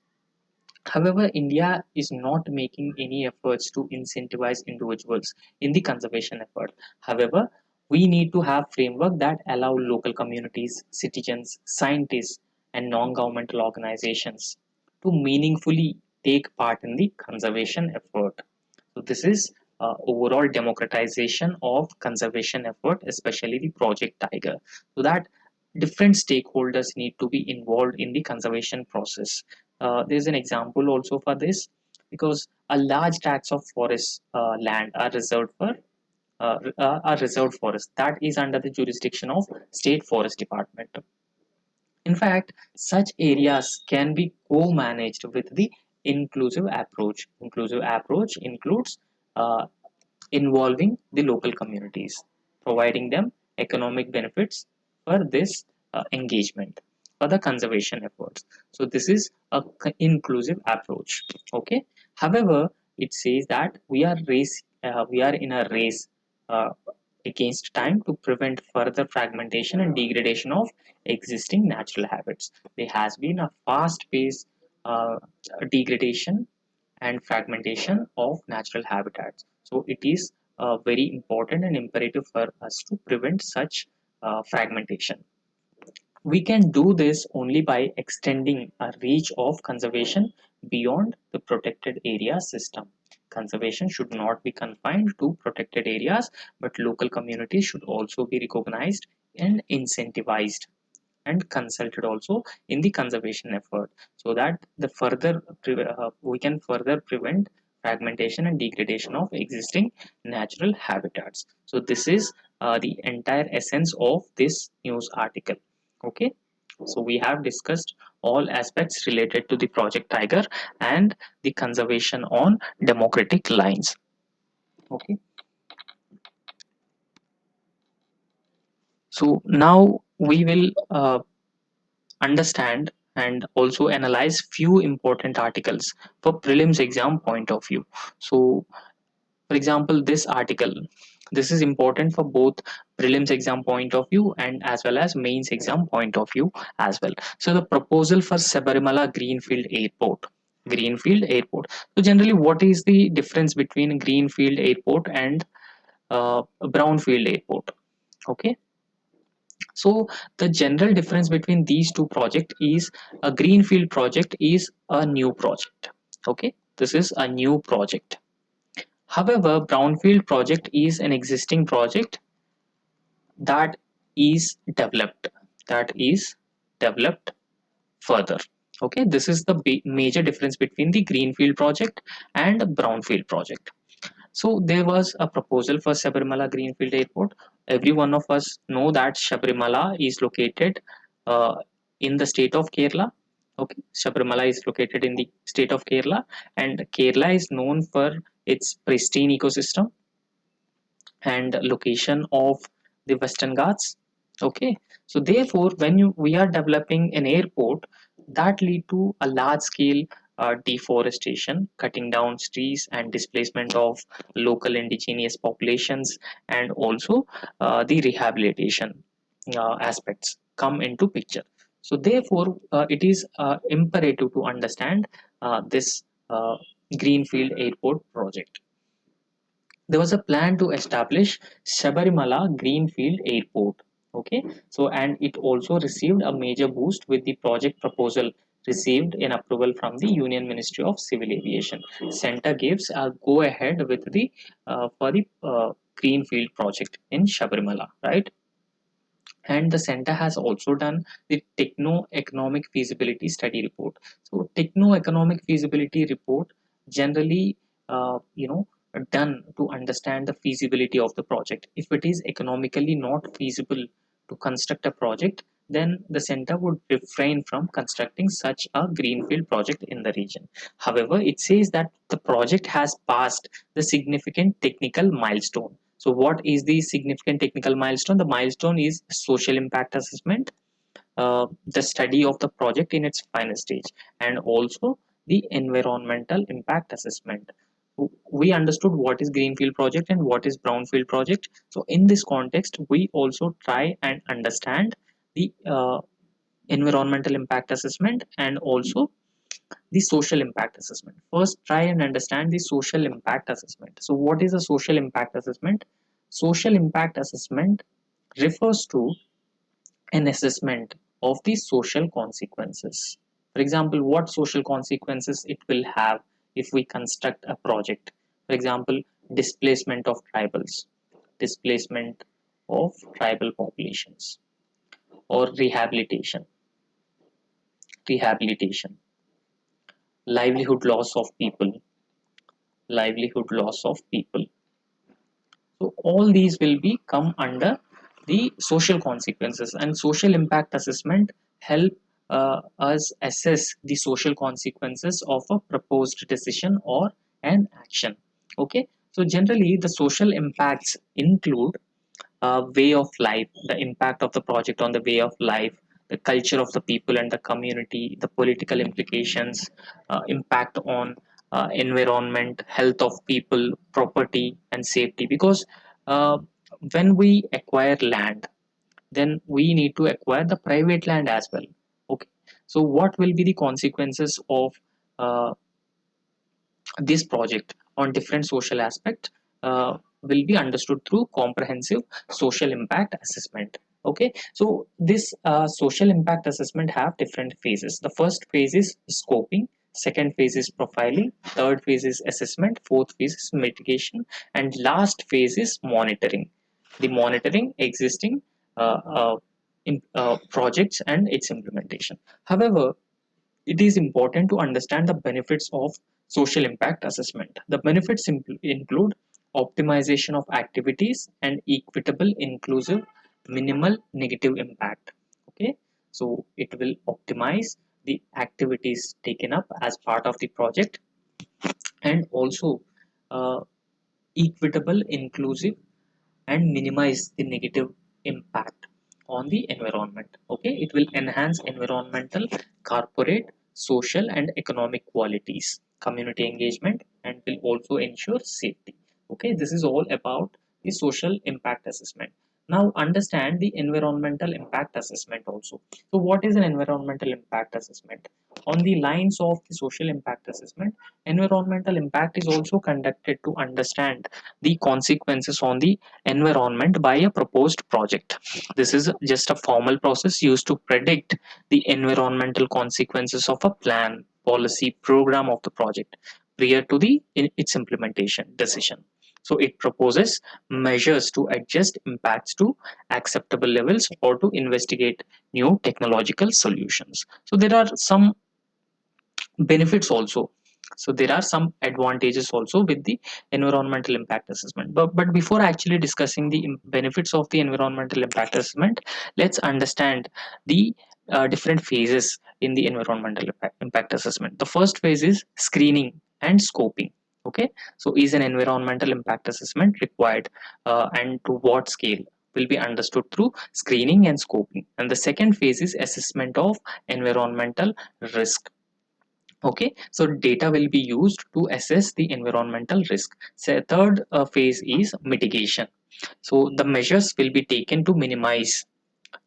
However, India is not making any efforts to incentivize individuals in the conservation effort. However, we need to have framework that allow local communities, citizens, scientists, and non-governmental organizations to meaningfully take part in the conservation effort. So this is overall democratization of conservation effort, especially the Project Tiger, so that different stakeholders need to be involved in the conservation process. There's an example also for this, because a large tracts of forest land are reserved forest that is under the jurisdiction of State Forest Department. In fact, such areas can be co-managed with the inclusive approach. Inclusive approach includes uh, involving the local communities, providing them economic benefits for this engagement for the conservation efforts. So this is a inclusive approach. Okay. However, it says that we are in a race uh, against time to prevent further fragmentation and degradation of existing natural habits. There has been a fast-paced degradation and fragmentation of natural habitats. So it is very important and imperative for us to prevent such fragmentation. We can do this only by extending a reach of conservation beyond the protected area system. Conservation should not be confined to protected areas, but local communities should also be recognized and incentivized and consulted also in the conservation effort, so that we can further prevent fragmentation and degradation of existing natural habitats. So this is the entire essence of this news article. Okay, so we have discussed all aspects related to the Project Tiger and the conservation on democratic lines. Okay, so now we will understand and also analyze few important articles for prelims exam point of view. So For example, this article, this is important for both prelims exam point of view and as well as mains exam point of view as well. So the proposal for Sabarimala Greenfield Airport. Greenfield Airport. So generally, what is the difference between Greenfield Airport and Brownfield Airport? Okay, so the general difference between these two projects is a Greenfield project is a new project. Okay, this is a new project. However, brownfield project is an existing project that is developed, that is developed further. Okay, this is the major difference between the greenfield project and brownfield project. So there was a proposal for Sabarimala Greenfield Airport. Every one of us know that Sabarimala is located uh, in the state of Kerala. Okay, Sabarimala is located in the state of Kerala, and Kerala is known for its pristine ecosystem and location of the Western Ghats. Okay, so therefore, when we are developing an airport, that lead to a large scale deforestation, cutting down trees and displacement of local indigenous populations, and also the rehabilitation aspects come into picture. So therefore, it is imperative to understand this greenfield airport project. There was a plan to establish Sabarimala Greenfield Airport. Okay, so and it also received a major boost with the project proposal received in approval from the Union Ministry of Civil Aviation. Center gives a go ahead with the for the Greenfield project in Sabarimala, right? And the center has also done the techno-economic feasibility study report. So techno-economic feasibility report generally done to understand the feasibility of the project. If it is economically not feasible to construct a project, then the center would refrain from constructing such a greenfield project in the region. However, it says that the project has passed the significant technical milestone. So what is the significant technical milestone? The milestone is social impact assessment, the study of the project in its final stage, and also the environmental impact assessment. We understood what is greenfield project and what is brownfield project. So in this context, we also try and understand the environmental impact assessment and also the social impact assessment. First, try and understand the social impact assessment. So what is a social impact assessment? Social impact assessment refers to an assessment of the social consequences. For example, what social consequences it will have if we construct a project. For example, displacement of tribals, displacement of tribal populations, or rehabilitation, livelihood loss of people, livelihood loss of people. So all these will be come under the social consequences, and social impact assessment help us assess the social consequences of a proposed decision or an action. Okay, so generally the social impacts include way of life, the impact of the project on the way of life, the culture of the people and the community, the political implications, impact on environment, health of people, property, and safety. Because uh, when we acquire land, then we need to acquire the private land as well. Okay, so what will be the consequences of uh, this project on different social aspect will be understood through comprehensive social impact assessment. Okay, so this social impact assessment have different phases. The first phase is scoping, second phase is profiling, third phase is assessment, fourth phase is mitigation, and last phase is monitoring. The monitoring existing projects and its implementation. However, it is important to understand the benefits of social impact assessment. The benefits include optimization of activities and equitable, inclusive, minimal negative impact. Okay, so it will optimize the activities taken up as part of the project, and also uh, equitable, inclusive, and minimize the negative impact on the environment. Okay, it will enhance environmental, corporate, social, and economic qualities, community engagement, and will also ensure safety. Okay, this is all about the social impact assessment. Now understand the environmental impact assessment also. So what is an environmental impact assessment? On the lines of the social impact assessment, environmental impact is also conducted to understand the consequences on the environment by a proposed project. This is just a formal process used to predict the environmental consequences of a plan, policy, program of the project prior to its implementation decision. So it proposes measures to adjust impacts to acceptable levels or to investigate new technological solutions. So there are some benefits also. So there are some advantages also with the environmental impact assessment. But before actually discussing the benefits of the environmental impact assessment, let's understand the different phases in the environmental impact assessment. The first phase is screening and scoping. Okay, so is an environmental impact assessment required, and to what scale will be understood through screening and scoping. And the second phase is assessment of environmental risk. Okay, so data will be used to assess the environmental risk. So third phase is mitigation. So the measures will be taken to minimize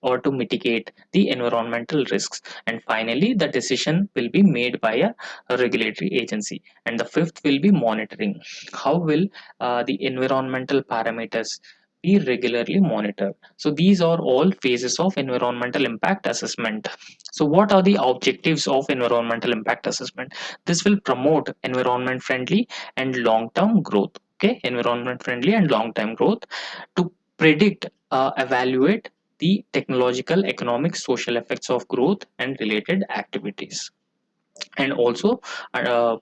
or to mitigate the environmental risks. And finally, the decision will be made by a regulatory agency. And the fifth will be monitoring. How will the environmental parameters be regularly monitored? So these are all phases of environmental impact assessment. So what are the objectives of environmental impact assessment? This will promote environment friendly and long term growth. Okay, environment friendly and long term growth, to predict, evaluate the technological, economic, social effects of growth and related activities, and also uh,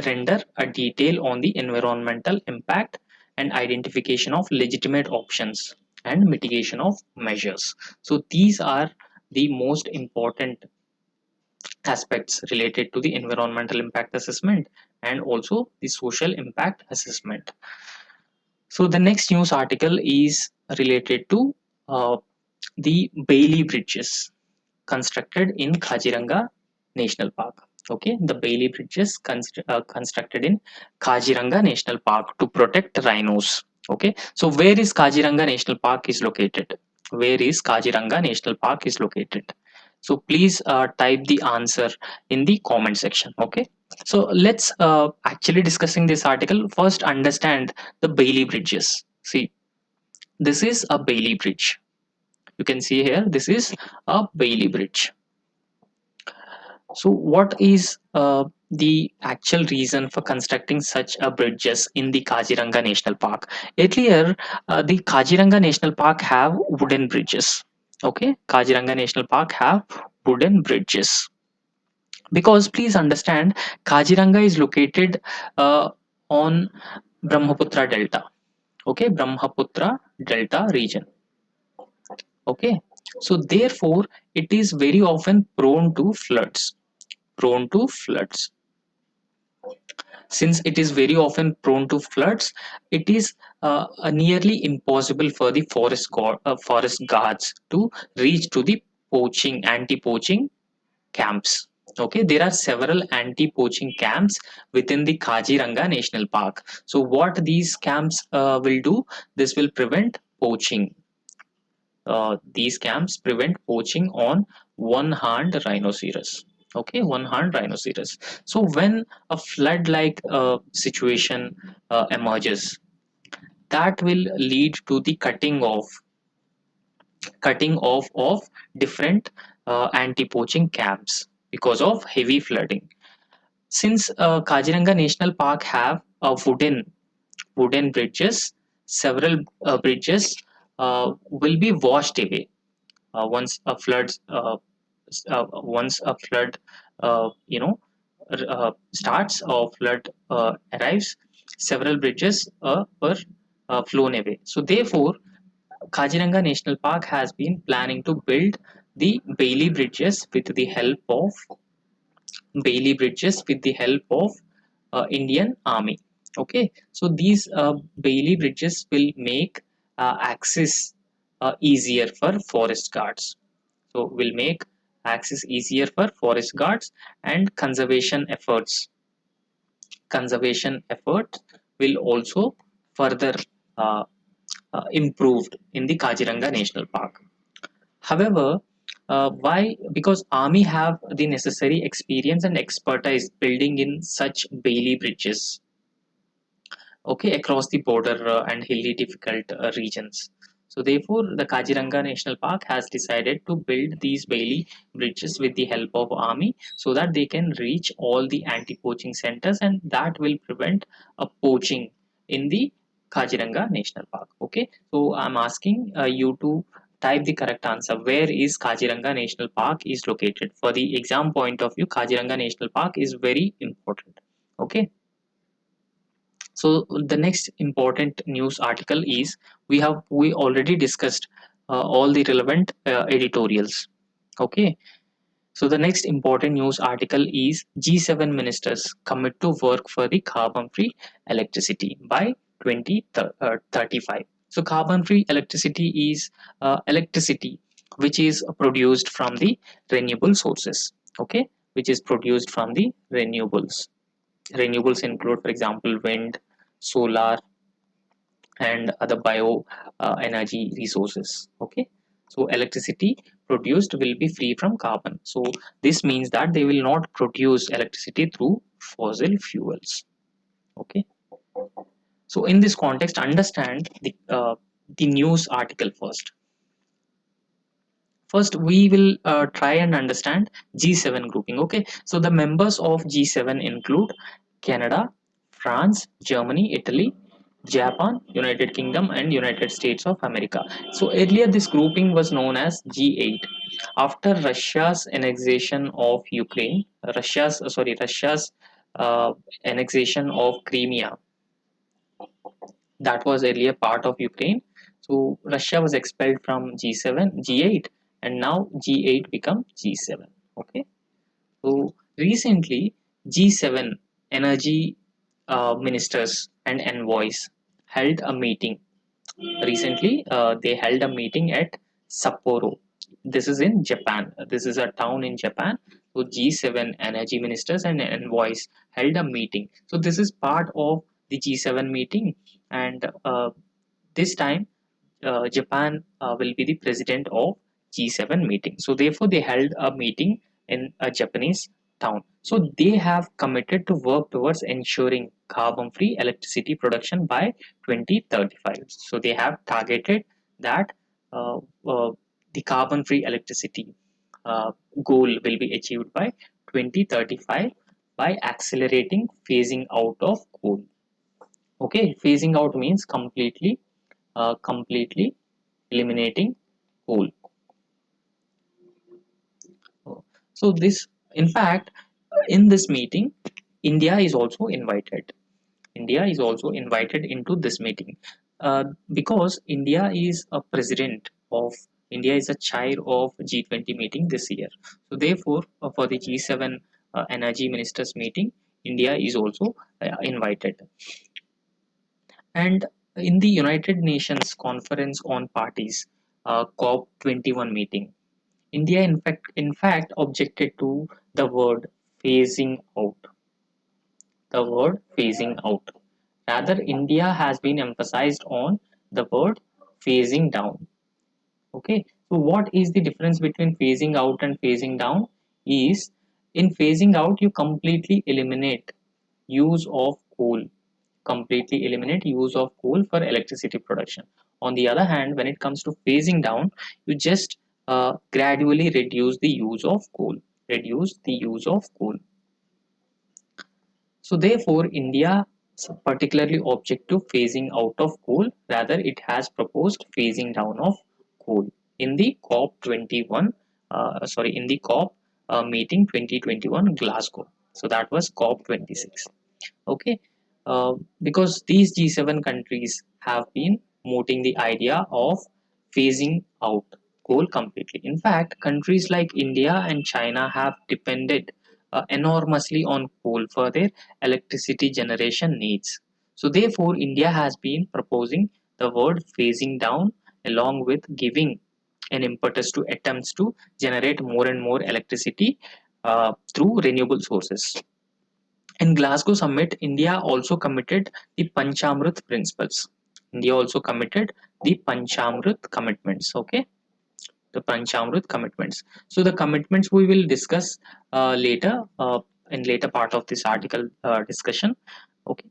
render a detail on the environmental impact and identification of legitimate options and mitigation of measures. So these are the most important aspects related to the environmental impact assessment and also the social impact assessment. So the next news article is related to uh, the Bailey bridges constructed in Kaziranga National Park. Okay, the Bailey bridges constructed in Kaziranga National Park to protect rhinos. Okay, so where is Kaziranga National Park is located? Where is Kaziranga National Park is located? So please type the answer in the comment section. Okay, so let's actually discussing this article. First, understand the Bailey bridges. See, this is a Bailey bridge. You can see here, this is a Bailey bridge. So what is the actual reason for constructing such a bridges in the Kaziranga National Park? Earlier, the Kaziranga National Park have wooden bridges. Okay, Kaziranga National Park have wooden bridges, because please understand, Kaziranga is located on Brahmaputra Delta. Okay, Brahmaputra Delta region. Okay, so therefore it is very often prone to floods. Prone to floods. Since it is very often prone to floods, it is nearly impossible for the forest guards to reach to the anti-poaching camps. Okay, there are several anti-poaching camps within the Kaziranga National Park. So what these camps will do, this will prevent poaching. These camps prevent poaching on one-horned rhinoceros. Okay, one-horned rhinoceros. So when a flood-like situation emerges, that will lead to the cutting off of different anti-poaching camps because of heavy flooding. Since Kaziranga National Park have wooden bridges, several bridges will be washed away once a flood you know starts, or flood arrives. Several bridges were flown away. So therefore, Kaziranga National Park has been planning to build the Bailey bridges with the help of Indian Army. Okay, so these Bailey bridges will make access easier for forest guards. So will make access easier for forest guards, and conservation efforts will also further uh, improved in the Kaziranga National Park. However, why? Because army have the necessary experience and expertise building in such Bailey bridges, okay, across the border and hilly difficult regions. So therefore, the Kaziranga National Park has decided to build these Bailey bridges with the help of army so that they can reach all the anti-poaching centers, and that will prevent a poaching in the Kaziranga National Park. Okay, so I'm asking you to type the correct answer. Where is Kaziranga National Park is located? For the exam point of view, Kaziranga National Park is very important. Okay. So the next important news article is we already discussed all the relevant editorials. Okay. So the next important news article is G7 ministers commit to work for the carbon-free electricity by 2035. So carbon-free electricity is electricity which is produced from the renewable sources. Okay, which is produced from the renewables. Renewables include, for example, wind, solar, and other bio energy resources. Okay, so electricity produced will be free from carbon. So this means that they will not produce electricity through fossil fuels. Okay, so in this context, understand the news article first. First, we will try and understand G7 grouping. Okay, so the members of G7 include Canada, France, Germany, Italy, Japan, United Kingdom, and United States of America. So earlier, this grouping was known as G8. After Russia's annexation of Ukraine, Russia's uh, annexation of Crimea, that was earlier part of Ukraine. So Russia was expelled from G7, G8, and now G8 become G7. Okay. So recently, G7 energy ministers and envoys held a meeting. Recently, they held a meeting at Sapporo. This is in Japan. This is a town in Japan. So G7 energy ministers and envoys held a meeting. So this is part of the G7 meeting, and this time Japan will be the president of G7 meeting. So therefore, they held a meeting in a Japanese town. So they have committed to work towards ensuring carbon-free electricity production by 2035. So they have targeted that uh, uh, the carbon-free electricity uh, goal will be achieved by 2035 by accelerating phasing out of coal. Okay, phasing out means completely eliminating coal. So this, in fact, in this meeting, India is also invited. India is also invited into this meeting because India is a chair of G20 meeting this year. So therefore, for the G7 energy ministers meeting, India is also invited. And in the United Nations Conference on Parties, COP21 meeting, India in fact objected to the word phasing out. The word phasing out. Rather, India has been emphasized on the word phasing down. Okay. So what is the difference between phasing out and phasing down? Is in phasing out you use of coal completely eliminate use of coal for electricity production. On the other hand, when it comes to phasing down, you just gradually reduce the use of coal. Reduce the use of coal. So therefore, India particularly object to phasing out of coal. Rather, it has proposed phasing down of coal in the COP21. In the COP meeting 2021 Glasgow. So that was COP26. Okay, because these G7 countries have been mooting the idea of phasing out coal completely. In fact, countries like India and China have depended enormously on coal for their electricity generation needs. So therefore, India has been proposing the word phasing down along with giving an impetus to attempts to generate more and more electricity through renewable sources. In Glasgow summit, India also committed the Panchamrit principles. India also committed the Panchamrit commitments. Okay, the Panchamrit commitments. So the commitments we will discuss later in later part of this article discussion. Okay.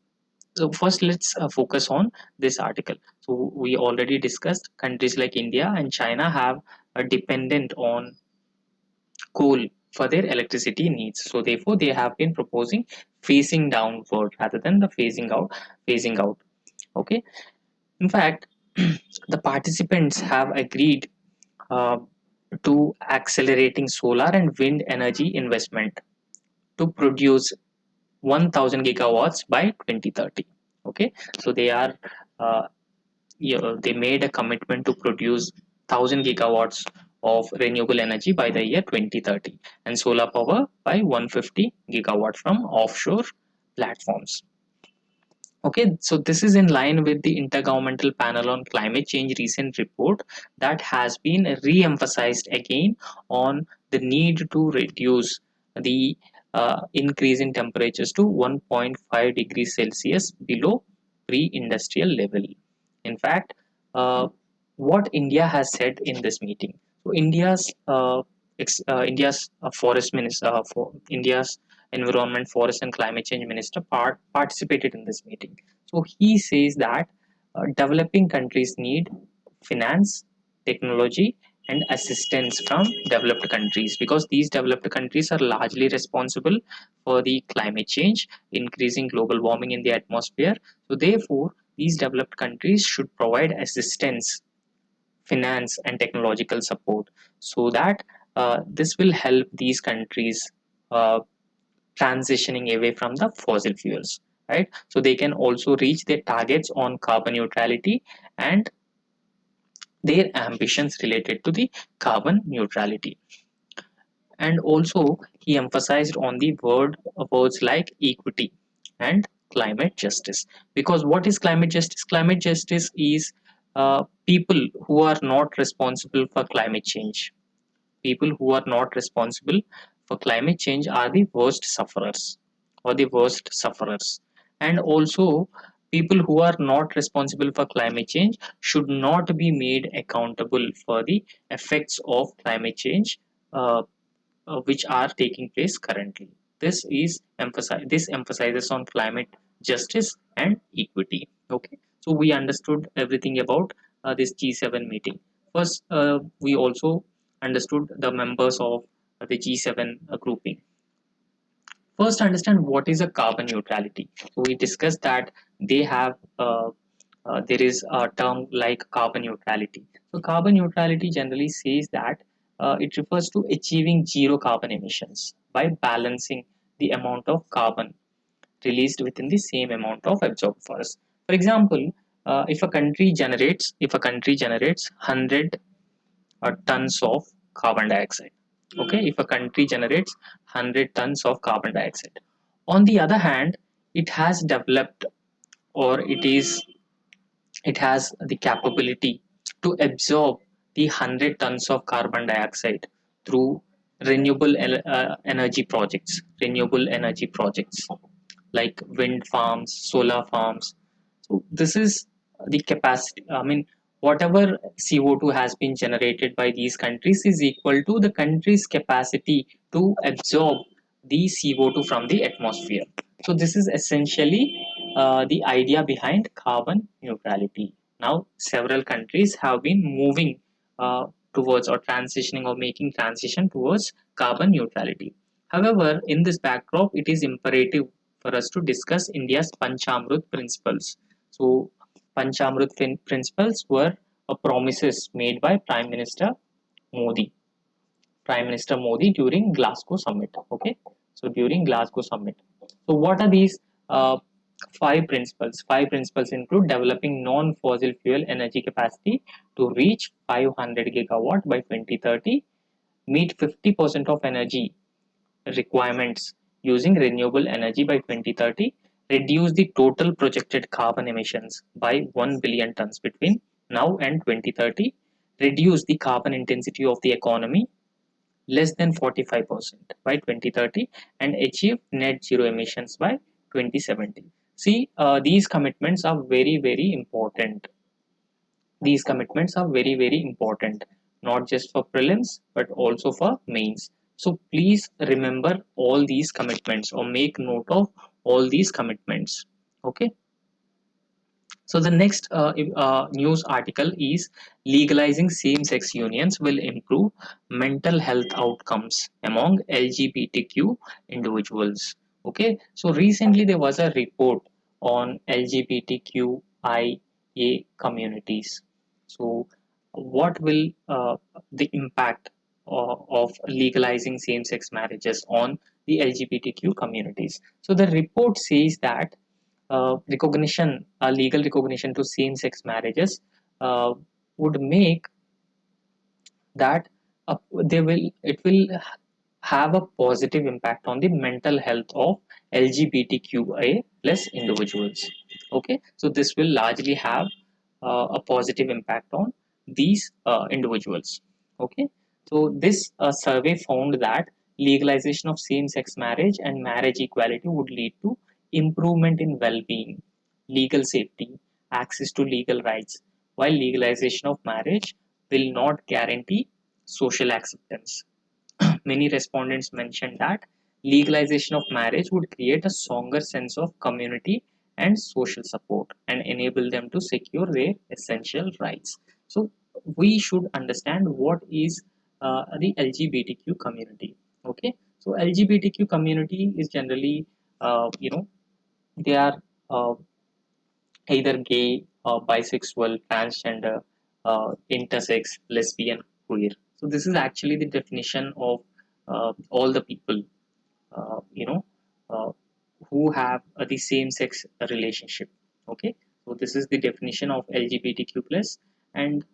So first, let's focus on this article. So we already discussed countries like India and China have a dependent on coal for their electricity needs. So therefore, they have been proposing phasing downward rather than the phasing out. Phasing out. Okay. In fact, the participants have agreed uh, to accelerating solar and wind energy investment to produce 1000 gigawatts by 2030. Okay, so they are uh, they made a commitment to produce 1000 gigawatts of renewable energy by the year 2030 and solar power by 150 gigawatt from offshore platforms. Okay, so this is in line with the Intergovernmental Panel on Climate Change recent report that has been re-emphasized again on the need to reduce the increase in temperatures to 1.5 degrees Celsius below pre-industrial level. In fact, uh, what India has said in this meeting. So India's forest minister, for India's Environment, Forest and Climate Change Minister participated in this meeting. So he says that developing countries need finance, technology, and assistance from developed countries because these developed countries are largely responsible for the climate change, increasing global warming in the atmosphere. So, therefore, these developed countries should provide assistance, finance, and technological support so that this will help these countries uh, transitioning away from the fossil fuels, right? So they can also reach their targets on carbon neutrality and their ambitions related to the carbon neutrality. And also he emphasized on the words like equity and climate justice, because what is climate justice? Climate justice is people who are not responsible for climate change. People who are not responsible for climate change are the worst sufferers or the worst sufferers. And also, people who are not responsible for climate change should not be made accountable for the effects of climate change uh, which are taking place currently. This emphasizes on climate justice and equity. Okay, so we understood everything about this G7 meeting. First, we also understood the members of the G7 grouping. First, understand what is a carbon neutrality. So we discussed that they have there is a term like carbon neutrality. So carbon neutrality generally says that it refers to achieving zero carbon emissions by balancing the amount of carbon released within the same amount of absorbed forest. For example, if a country generates 100 tons of carbon dioxide. Okay, if a country generates 100 tons of carbon dioxide. On the other hand, it has developed or it has the capability to absorb the 100 tons of carbon dioxide through renewable energy projects like wind farms, solar farms. So this is the capacity. I mean, whatever CO2 has been generated by these countries is equal to the country's capacity to absorb the CO2 from the atmosphere. So this is essentially the idea behind carbon neutrality. Now, several countries have been moving towards or transitioning or making transition towards carbon neutrality. However, in this backdrop, it is imperative for us to discuss India's Panchamrit principles. So, Panchamrit principles were promises made by Modi, Prime Minister Modi during Glasgow summit. Okay, so during Glasgow summit. So, what are these five principles? Five principles include developing non-fossil fuel energy capacity to reach 500 gigawatt by 2030, meet 50% of energy requirements using renewable energy by 2030, reduce the total projected carbon emissions by 1 billion tons between now and 2030, reduce the carbon intensity of the economy less than 45% by 2030 and achieve net zero emissions by 2070. See, these commitments are very important. These commitments are very important, not just for prelims but also for mains. So please remember all these commitments or make note of all these commitments. Okay. So the next news article is legalizing same-sex unions will improve mental health outcomes among LGBTQ individuals. Okay, so recently there was a report on LGBTQIA communities. So what will the impact of legalizing same-sex marriages on the LGBTQ communities? So the report says that recognition, legal recognition to same-sex marriages uh, would make that they will it will have a positive impact on the mental health of LGBTQIA plus individuals. Okay, so this will largely have a positive impact on these individuals. Okay, so this survey found that legalization of same-sex marriage and marriage equality would lead to improvement in well-being, legal safety, access to legal rights, while legalization of marriage will not guarantee social acceptance. Many respondents mentioned that legalization of marriage would create a stronger sense of community and social support and enable them to secure their essential rights. So, we should understand what is the LGBTQ community. Okay, so LGBTQ community is generally, they are uh, either gay, bisexual, transgender, intersex, lesbian, queer. So this is actually the definition of all the people, uh, you know, uh, who have the same sex relationship. Okay, so this is the definition of LGBTQ plus, and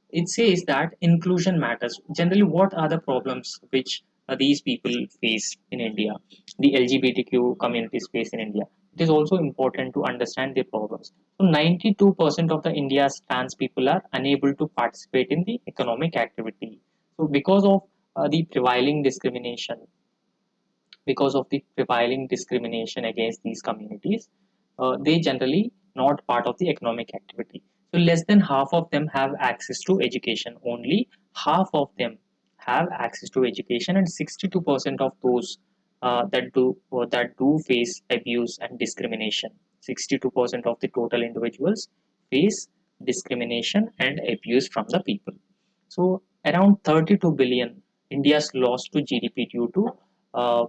it says that inclusion matters. Generally, what are the problems which these people face in India, the LGBTQ communities face in India? It is also important to understand the problems. So, 92% of the India's trans people are unable to participate in the economic activity. So, because of the prevailing discrimination against these communities, they generally not part of the economic activity. So less than half of them have access to education. Only half of them have access to education, and 62% of those that do face abuse and discrimination. 62% of the total individuals face discrimination and abuse from the people. So around 32 billion India's lost to GDP due to uh,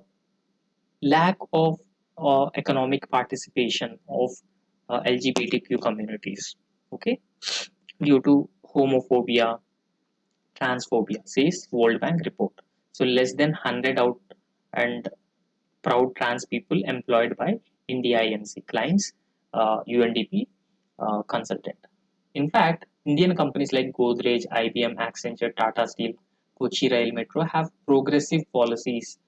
lack of economic participation of LGBTQ communities. Okay, due to homophobia, transphobia, says World Bank report. So less than 100 out and proud trans people employed by India INC clients, UNDP consultant. In fact, Indian companies like Godrej, IBM, Accenture, Tata Steel, Kochi Rail Metro have progressive policies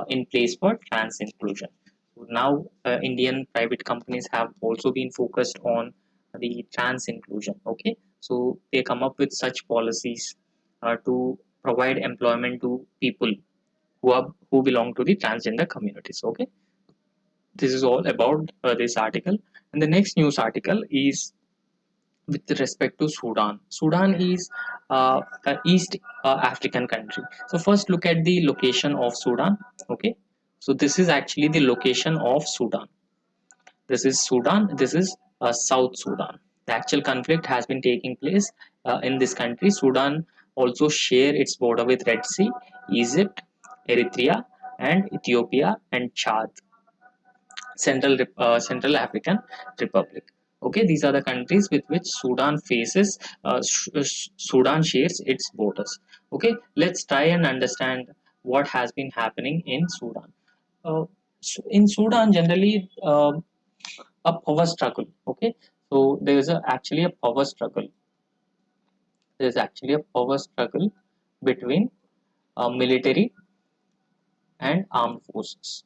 in place for trans inclusion. So now, Indian private companies have also been focused on the trans inclusion. Okay, so they come up with such policies to provide employment to people who belong to the transgender communities. Okay, this is all about this article, and the next news article is with respect to Sudan. Sudan is an East African country. So first look at the location of Sudan. Okay, so this is actually the location of Sudan. This is Sudan. This is South Sudan. The actual conflict has been taking place in this country. Sudan also share its border with Red Sea, Egypt, Eritrea, and Ethiopia and Chad. Central African Republic. Okay, these are the countries with which Sudan faces. Sudan shares its borders. Okay, let's try and understand what has been happening in Sudan. In Sudan, generally, a power struggle. Okay, so there is actually a power struggle. There is actually a power struggle between military and armed forces.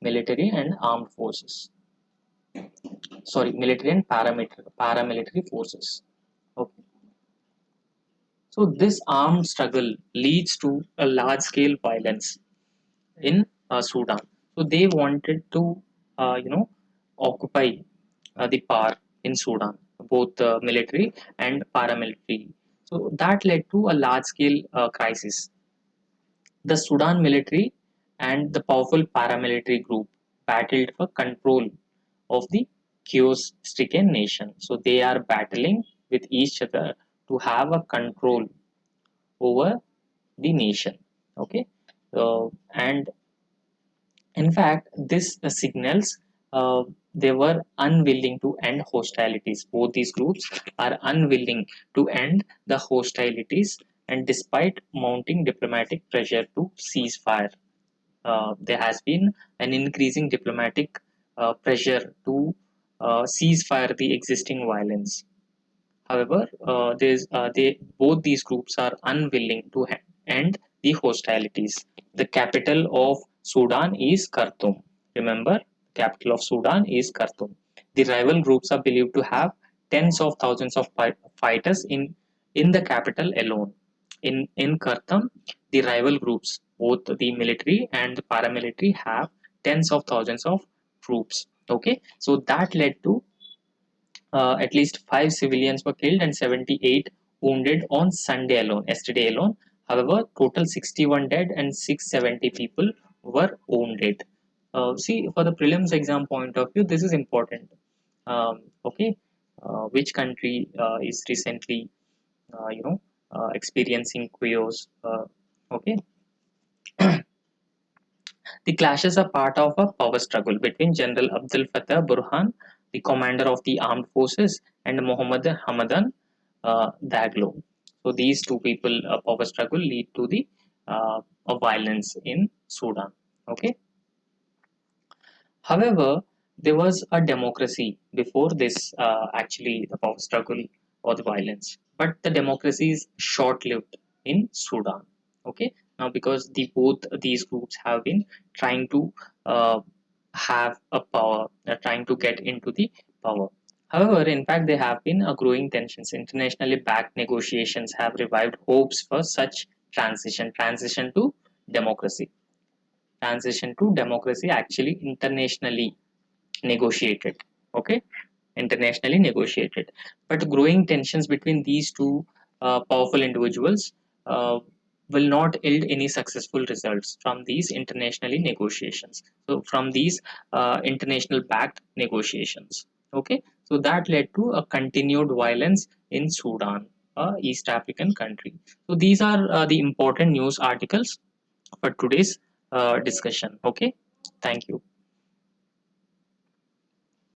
Military and armed forces, sorry, military and paramilitary forces. Okay, So this armed struggle leads to a large scale violence in Sudan. So they wanted to, you know, occupy the power in Sudan, both military and paramilitary. So that led to a large scale crisis. The Sudan military and the powerful paramilitary group battled for control of the chaos stricken nation. So they are battling with each other to have a control over the nation. Okay, and in fact, this signals they were unwilling to end hostilities. Both these groups are unwilling to end the hostilities, and despite mounting diplomatic pressure to cease fire, there has been an increasing diplomatic pressure to cease fire the existing violence. However, both these groups are unwilling to end the hostilities. The capital of Sudan is Khartoum. Remember, capital of Sudan is Khartoum. The rival groups are believed to have tens of thousands of fighters in the capital alone. In Khartoum, the rival groups, both the military and the paramilitary, have tens of thousands of troops. Okay, so that led to at least 5 civilians were killed and 78 wounded on Sunday alone, yesterday alone. However, total 61 dead and 670 people were wounded. See, for the prelims exam point of view, this is important. Okay, which country is recently, experiencing chaos? Okay, the clashes are part of a power struggle between General Abdel Fattah Burhan, the commander of the armed forces, and Mohammed Hamadan Daglo. So these two people power struggle lead to the violence in Sudan. Okay. However, there was a democracy before this, actually the power struggle or the violence, but the democracy is short-lived in Sudan. Okay, now because the both these groups have been trying to uh, have a power, trying to get into the power. However, in fact, there have been a growing tensions. Internationally backed negotiations have revived hopes for such transition to democracy actually internationally negotiated. Okay, internationally negotiated, but growing tensions between these two powerful individuals uh, will not yield any successful results from these internationally negotiations, so from these international backed negotiations. Okay, so that led to a continued violence in Sudan, a East African country. So these are the important news articles for today's discussion. Okay, thank you.